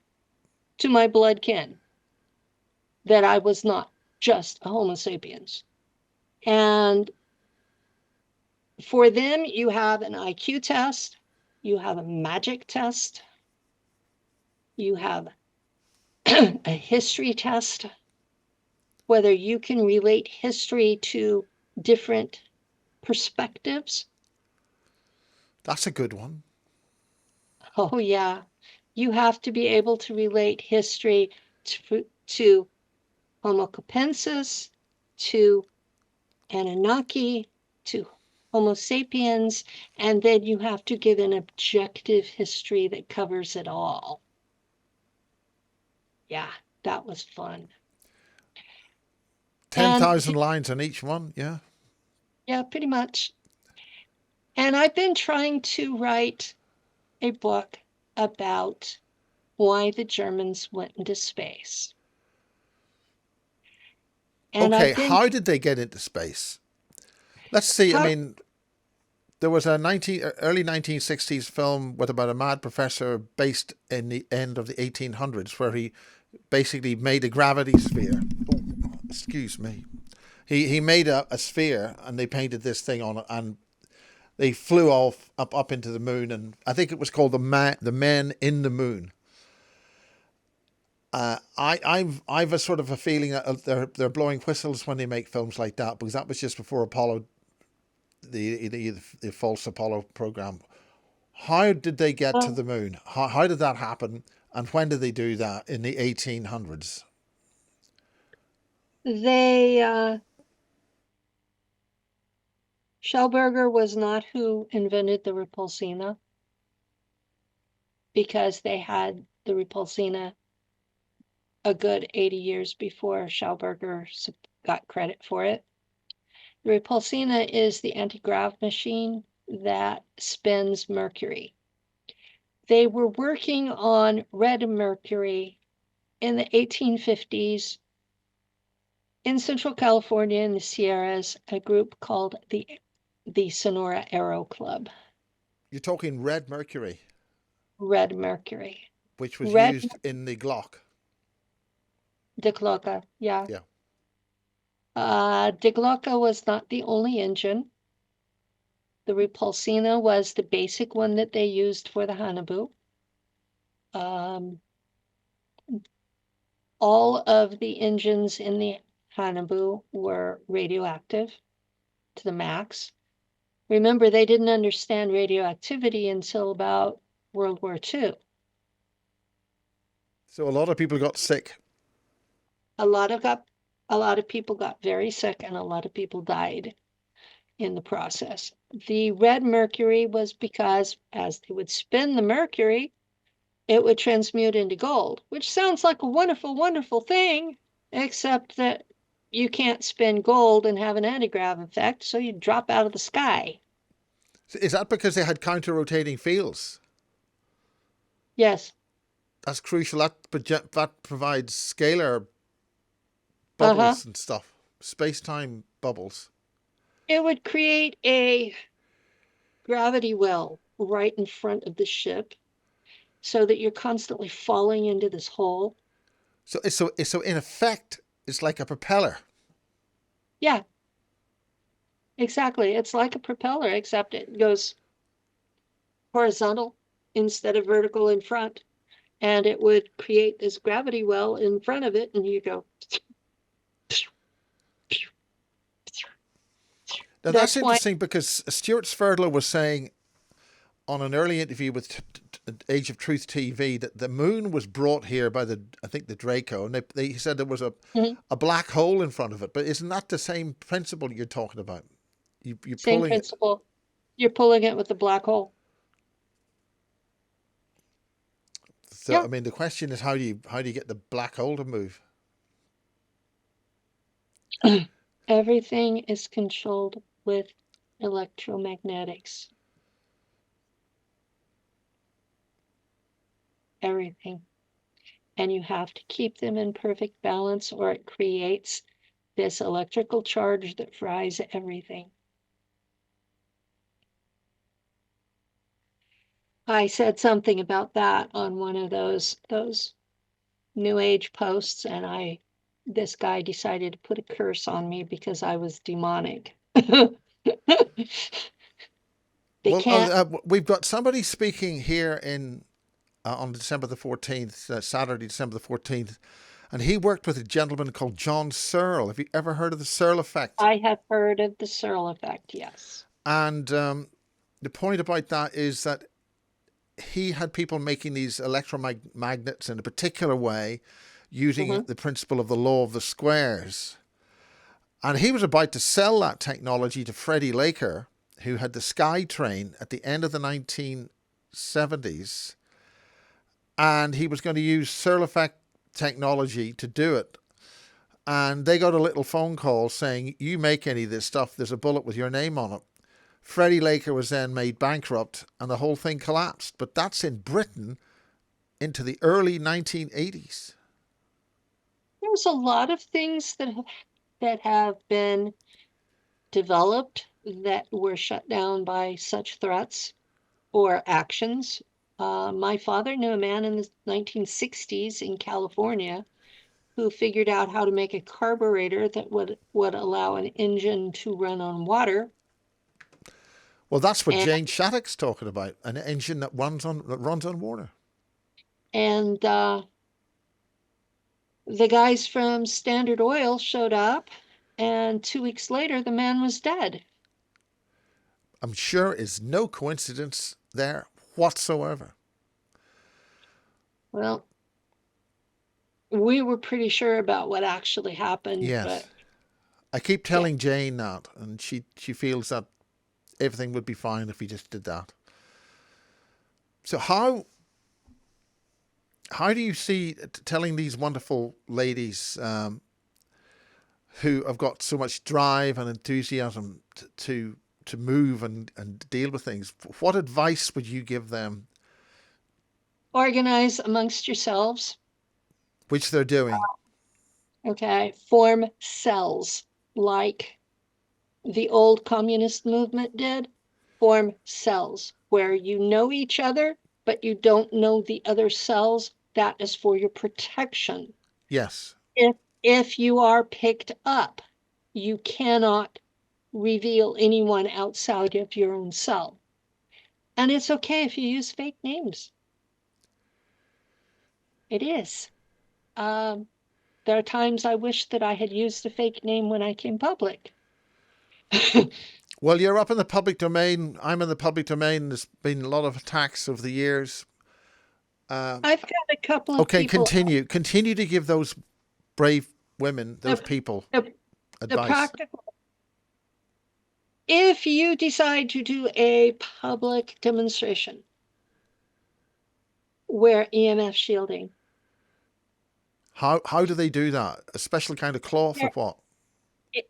to my blood kin that I was not just a Homo sapiens. And for them, you have an IQ test, you have a magic test, you have a history test, whether you can relate history to different perspectives. That's a good one. Oh, yeah. You have to be able to relate history to Homo capensis, to Anunnaki, to Homo sapiens, and then you have to give an objective history that covers it all. Yeah, that was fun. 10,000 lines on each one, yeah? Yeah, pretty much. And I've been trying to write a book about why the Germans went into space. And Okay, how did they get into space? Let's see. I mean, there was a early 1960s film with about a mad professor based in the end of the 1800s where he basically made a gravity sphere. Oh, excuse me. He made a sphere and they painted this thing on it and they flew off up into the moon, and I think it was called the Men in the Moon. I've a sort of a feeling that they're blowing whistles when they make films like that, because that was just before Apollo, the false Apollo program. How did they get to the moon? How did that happen? And when did they do that in the 1800s? Schellberger was not who invented the Repulsina, because they had the Repulsina a good 80 years before Schellberger got credit for it. The Repulsina is the anti-grav machine that spins Mercury. They were working on red Mercury in the 1850s in Central California in the Sierras, a group called the Sonora Aero Club. You're talking red mercury. Red Mercury. Which was used in the Glock. The Glocka, yeah. Yeah. The Glocka was not the only engine. The Repulsina was the basic one that they used for the Hanabu. All of the engines in the Hanabu were radioactive to the max. Remember, they didn't understand radioactivity until about World War II. So a lot of people got sick. A lot of people got very sick, and a lot of people died in the process. The red mercury was because as they would spin the mercury, it would transmute into gold, which sounds like a wonderful, wonderful thing, except that you can't spin gold and have an anti-grav effect, so you drop out of the sky. Is that because they had counter-rotating fields? Yes. That's crucial. That provides scalar Uh-huh. bubbles and stuff, space-time bubbles. It would create a gravity well right in front of the ship so that you're constantly falling into this hole. So in effect, it's like a propeller. Yeah, exactly. It's like a propeller, except it goes horizontal instead of vertical in front. And it would create this gravity well in front of it, and you go. Now that's That's why. interesting because Stuart Sverdler was saying on an early interview with Age of Truth TV that the moon was brought here by I think the Draco, and they said there was Mhm. a black hole in front of it. But isn't that the same principle you're talking about? You're Same pulling it. principle. You're pulling it with a black hole. So Yeah. I mean, the question is how do you get the black hole to move? Everything is controlled with electromagnetics. Everything. And you have to keep them in perfect balance, or it creates this electrical charge that fries everything. I said something about that on one of those New Age posts, and this guy decided to put a curse on me because I was demonic. They Well, can't. we've got somebody speaking here in on December the 14th, Saturday, December the 14th, and he worked with a gentleman called John Searle. Have you ever heard of the Searle effect? I have heard of the Searle effect, yes. And the point about that is that he had people making these electromagnets in a particular way using Hmm. the principle of the law of the squares. And he was about to sell that technology to Freddie Laker, who had the Sky Train at the end of the 1970s. And he was going to use Searle effect technology to do it. And they got a little phone call saying, you make any of this stuff, there's a bullet with your name on it. Freddie Laker was then made bankrupt and the whole thing collapsed. But that's in Britain into the early 1980s. There's a lot of things that have been developed that were shut down by such threats or actions. My father knew a man in the 1960s in California who figured out how to make a carburetor that would allow an engine to run on water. Well, that's what And Jane Shattuck's talking about, an engine that runs on water. and the guys from Standard Oil showed up, and 2 weeks later, the man was dead. I'm sure is no coincidence there whatsoever. Well, we were pretty sure about what actually happened, Yes. but I keep yeah. telling Jane that, and she feels that everything would be fine if we just did that. So how do you see telling these wonderful ladies who have got so much drive and enthusiasm to move and deal with things, what advice would you give them, Organize amongst yourselves, which they're doing? okay? Form cells like the old communist movement did. Form cells where you know each other, but you don't know the other cells. That is for your protection. Yes. If you are picked up, you cannot reveal anyone outside of your own cell. And it's okay if you use fake names. It is. Um, there are times I wish that I had used a fake name when I came public. Well, you're up in the public domain. I'm in the public domain. There's been a lot of attacks over the years. I've got a couple of Okay, people. continue to give those brave women, those The, people, the, the advice. practical. If you decide to do a public demonstration, wear EMF shielding. How do they do that? A special kind of cloth or what?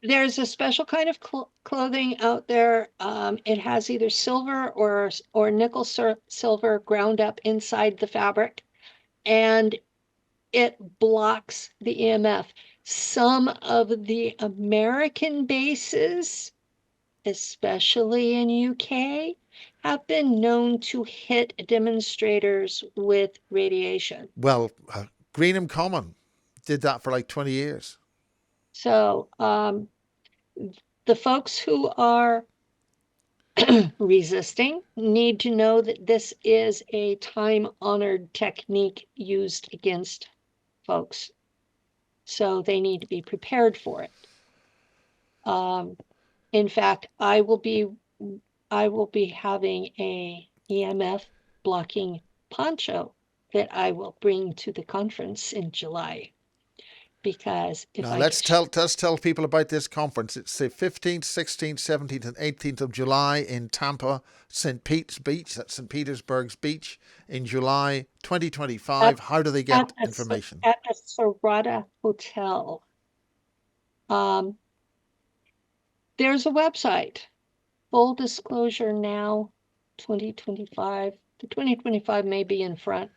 There's a special kind of clothing out there. It has either silver or nickel silver ground up inside the fabric, and it blocks the EMF. Some of the American bases, especially in UK, have been known to hit demonstrators with radiation. Well, Greenham Common did that for like 20 years. So the folks who are resisting need to know that this is a time-honored technique used against folks. So they need to be prepared for it. In fact, I will be having a EMF blocking poncho that I will bring to the conference in July. Because if Now I let's tell people about this conference. It's the 15th, 16th, 17th, and 18th of July in Tampa, St. Pete's Beach. That's St. Petersburg's Beach in July 2025. How do they get information? At the Serrata Hotel. There's a website, Full Disclosure Now 2025. The 2025 may be in front.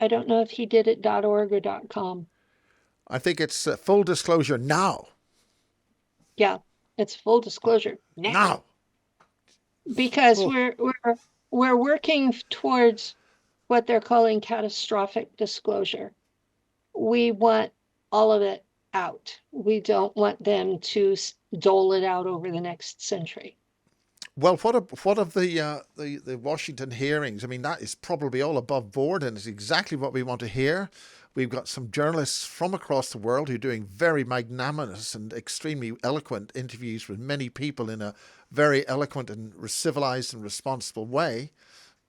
I don't know if he did it .org or .com. I think it's Full Disclosure Now. Yeah, it's Full Disclosure Now. Now. Because we're working towards what they're calling catastrophic disclosure. We want all of it out. We don't want them to dole it out over the next century. Well, what of the Washington hearings? I mean, that is probably all above board, and it's exactly what we want to hear. We've got some journalists from across the world who are doing very magnanimous and extremely eloquent interviews with many people in a very eloquent and civilized and responsible way,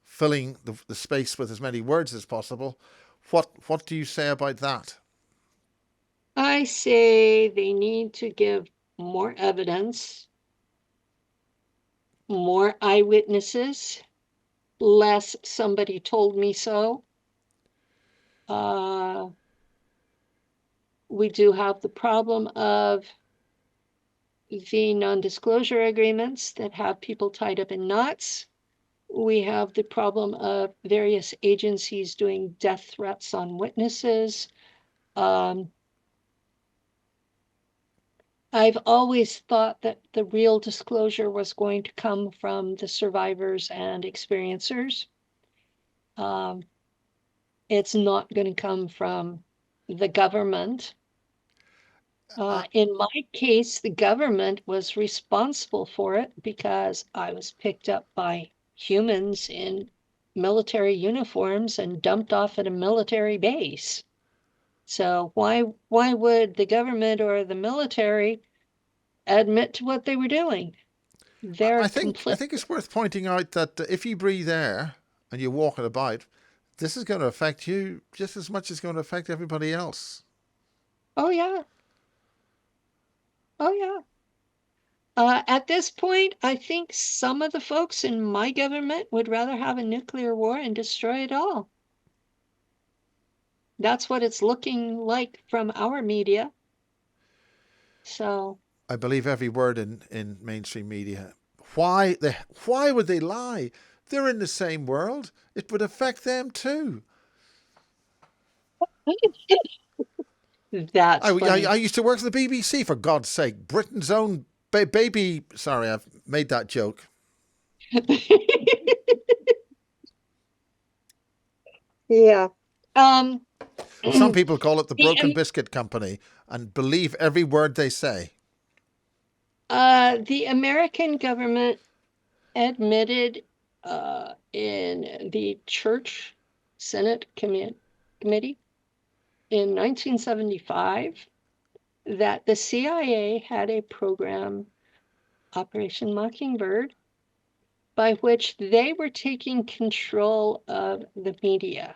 filling the space with as many words as possible. What do you say about that? I say they need to give more evidence, more eyewitnesses, less somebody told me so. We do have the problem of the non-disclosure agreements that have people tied up in knots. We have the problem of various agencies doing death threats on witnesses. I've always thought that the real disclosure was going to come from the survivors and experiencers. It's not going to come from the government. In my case, the government was responsible for it because I was picked up by humans in military uniforms and dumped off at a military base. So why would the government or the military admit to what they were doing? I think it's worth pointing out that if you breathe air and you walk it about, this is going to affect you just as much as it's going to affect everybody else. Oh yeah. Oh yeah. At this point, I think some of the folks in my government would rather have a nuclear war and destroy it all. That's what it's looking like from our media. So I believe every word in mainstream media. Why would they lie? They're in the same world. It would affect them too. that's funny. I used to work for the BBC, for God's sake. Britain's own baby. Sorry, I've made that joke. Yeah. Some people call it the Broken Biscuit Company and believe every word they say. The American government admitted in the Church Senate Committee in 1975 that the CIA had a program, Operation Mockingbird, by which they were taking control of the media.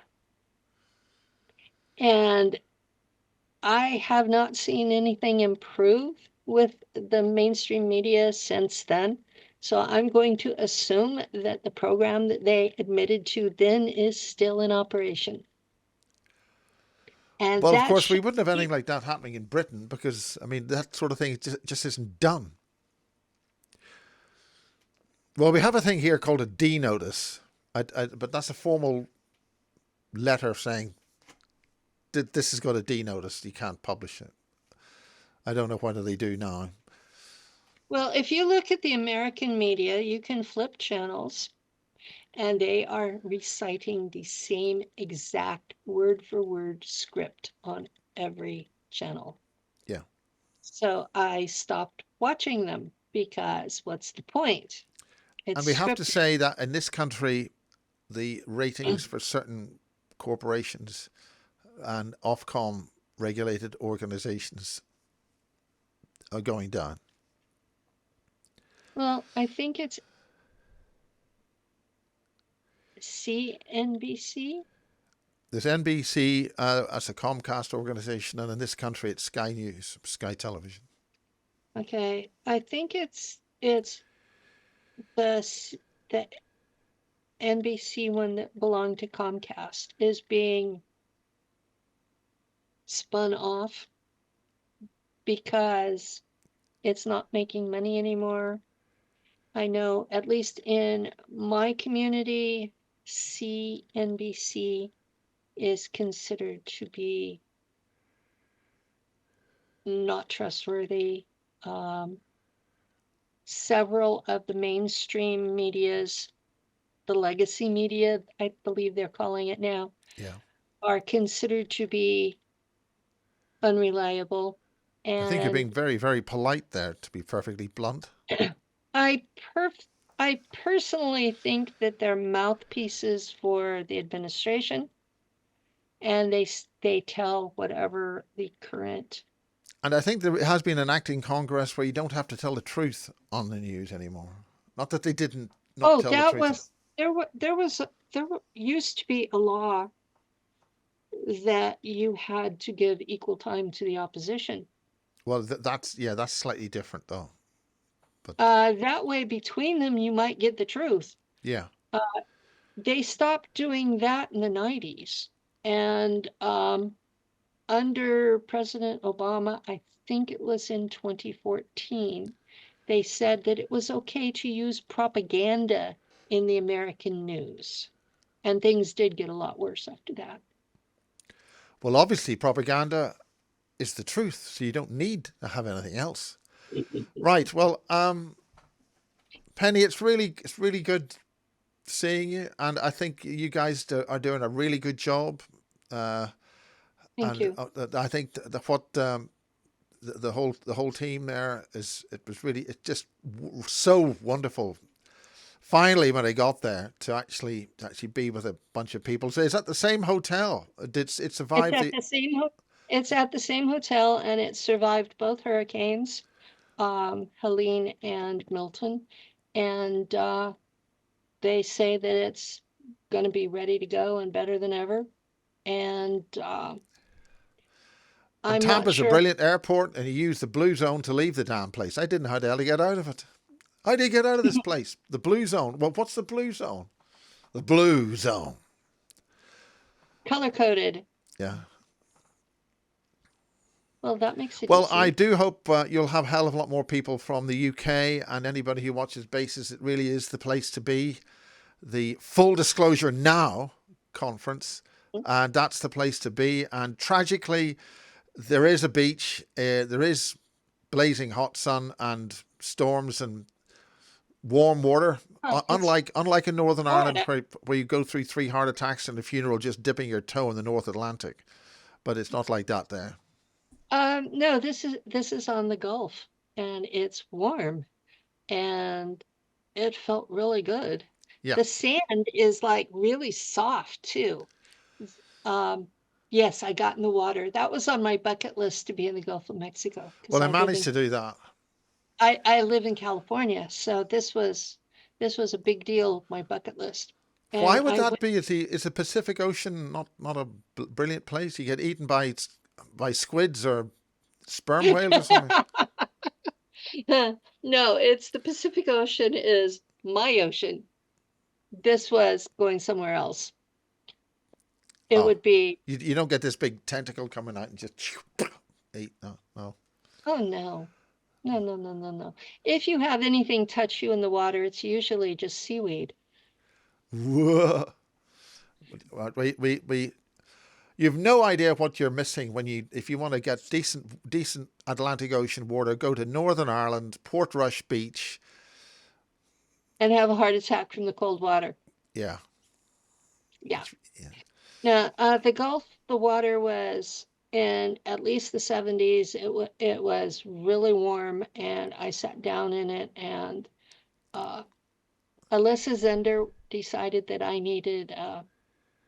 And I have not seen anything improve with the mainstream media since then. So I'm going to assume that the program that they admitted to then is still in operation. And Well, of that course, we should wouldn't have anything be, like that happening in Britain because, I mean, that sort of thing just isn't done. Well, we have a thing here called a D notice, but that's a formal letter saying that this has got a D notice. You can't publish it. I don't know whether they do now. well, if you look at the American media, you can flip channels and they are reciting the same exact word for word script on every channel. Yeah. So I stopped watching them because what's the point? And It's we have to scripted. say that in this country, the ratings for certain corporations and Ofcom regulated organizations are going down. Well, I think it's CNBC. There's NBC as a Comcast organization, and in this country, it's Sky News, Sky Television. Okay, I think it's the NBC one that belonged to Comcast is being spun off because it's not making money anymore. I know, at least in my community, CNBC is considered to be not trustworthy. Um, Several of the mainstream medias, the legacy media, I believe they're calling it now, Yeah. are considered to be unreliable. I think you're And being very, very polite there, to be perfectly blunt. I perf I personally think that they're mouthpieces for the administration, and they tell whatever the current. And I think there has been an act in Congress where you don't have to tell the truth on the news anymore. Not that they didn't not Oh, tell the that truth. was there used to be a law that you had to give equal time to the opposition. Well, that's slightly different though. But That way, between them, you might get the truth. yeah, Uh, they stopped doing that in the 90s. And under President Obama, I think it was in 2014, they said that it was okay to use propaganda in the American news. And things did get a lot worse after that. well, obviously propaganda is the truth, so you don't need to have anything else. Right. Well, Penny, it's really good seeing you, and I think you guys are doing a really good job. Uh, Thank and you. I think what the whole team there it was really it's just so wonderful. Finally, when I got there to actually be with a bunch of people, so it's at the same hotel. Did it It's survive at the? the same it's at the same hotel, and it survived both hurricanes, Helene and Milton. And they say that it's going to be ready to go and better than ever. And And I'm not Tampa's a sure. brilliant airport, and you use the blue zone to leave the damn place. I didn't know how the hell to get out of it. How do you get out of this place? The blue zone. Well, what's the blue zone? The blue zone. Color coded. Yeah. Well, that makes it Well, I easy. do hope you'll have a hell of a lot more people from the UK and anybody who watches Bases. It really is the place to be. The Full Disclosure Now conference, and that's the place to be. And tragically, there is a beach. There is blazing hot sun and storms and warm water. Huh, it's Unlike in Northern Ireland, Florida. where you go through 3 heart attacks and a funeral just dipping your toe in the North Atlantic, but it's not like that there. No, this is on the Gulf, and it's warm, and it felt really good. Yeah. The sand is like really soft too. Um, yes, I got in the water. That was on my bucket list to be in the Gulf of Mexico because Well, I managed to do that. I live in California, so this was this was a big deal, my bucket list. Why And would I that went, be? Is the Pacific Ocean not a brilliant place? You get eaten by squids or sperm whales or something. no, it's the Pacific Ocean is my ocean. This was going somewhere else. It Oh, would be, you don't get this big tentacle coming out and just eat. No, no. oh no, no, no, no, no, no. If you have anything touch you in the water, it's usually just seaweed. Whoa. We you've no idea what you're missing when if you want to get decent Atlantic Ocean water, go to Northern Ireland, Portrush Beach. And have a heart attack from the cold water. Yeah. Yeah. Yeah. Now, the Gulf, the water was in at least the 70s. It was really warm, and I sat down in it, and uh, Alyssa Zender decided that I needed a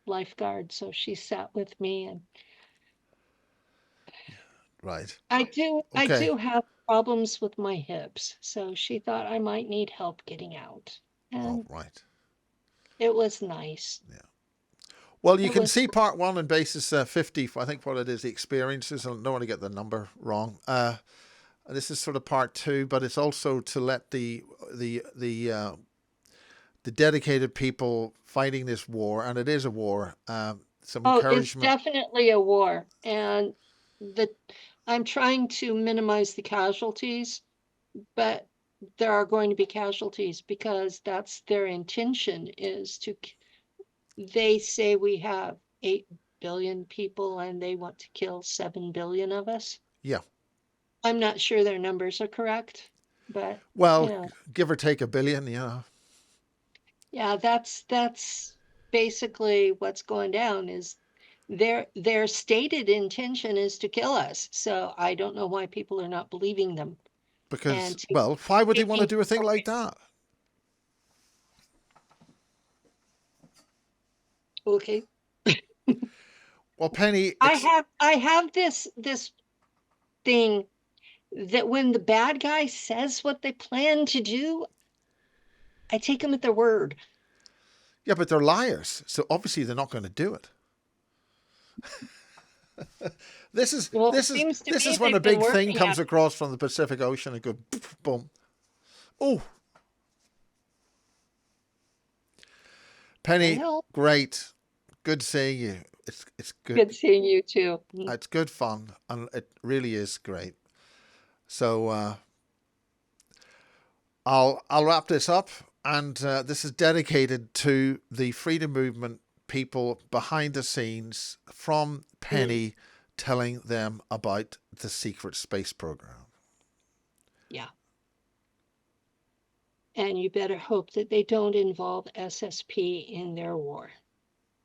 lifeguard, so she sat with me, and Right. I Okay. do have problems with my hips, so she thought I might need help getting out, Oh, and right. it was nice. Yeah. Well, you It can was, see part one in basis 50. I think what it is, the experiences. I don't want to get the number wrong. This is sort of part two, but it's also to let the dedicated people fighting this war, and it is a war. Some oh, it's encouragement. definitely a war, and the I'm trying to minimize the casualties, but there are going to be casualties because that's their intention is to, they say we have 8 billion people and they want to kill 7 billion of us. Yeah. I'm not sure their numbers are correct, but Well, you know, give or take a billion. Yeah. yeah, that's basically what's going down is their stated intention is to kill us. So I don't know why people are not believing them Because, and to well, why would they want to taking do a thing like that? okay. Well, Penny, it's I have this thing that when the bad guy says what they plan to do, I take them at their word. yeah, but they're liars, so obviously they're not going to do it. This is Well, it this is seems to this me is when a they've been big thing working comes at it. across from the Pacific Ocean and go boom. Oh, Penny, Well, great, good seeing you. It's good. good seeing you too. It's good fun, and it really is great. So I'll wrap this up, and this is dedicated to the freedom movement people behind the scenes, from Mm, Penny telling them about the secret space program. yeah. And you better hope that they don't involve SSP in their war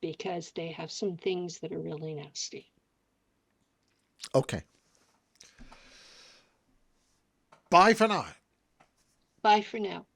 because they have some things that are really nasty. Okay, bye for now. Bye for now.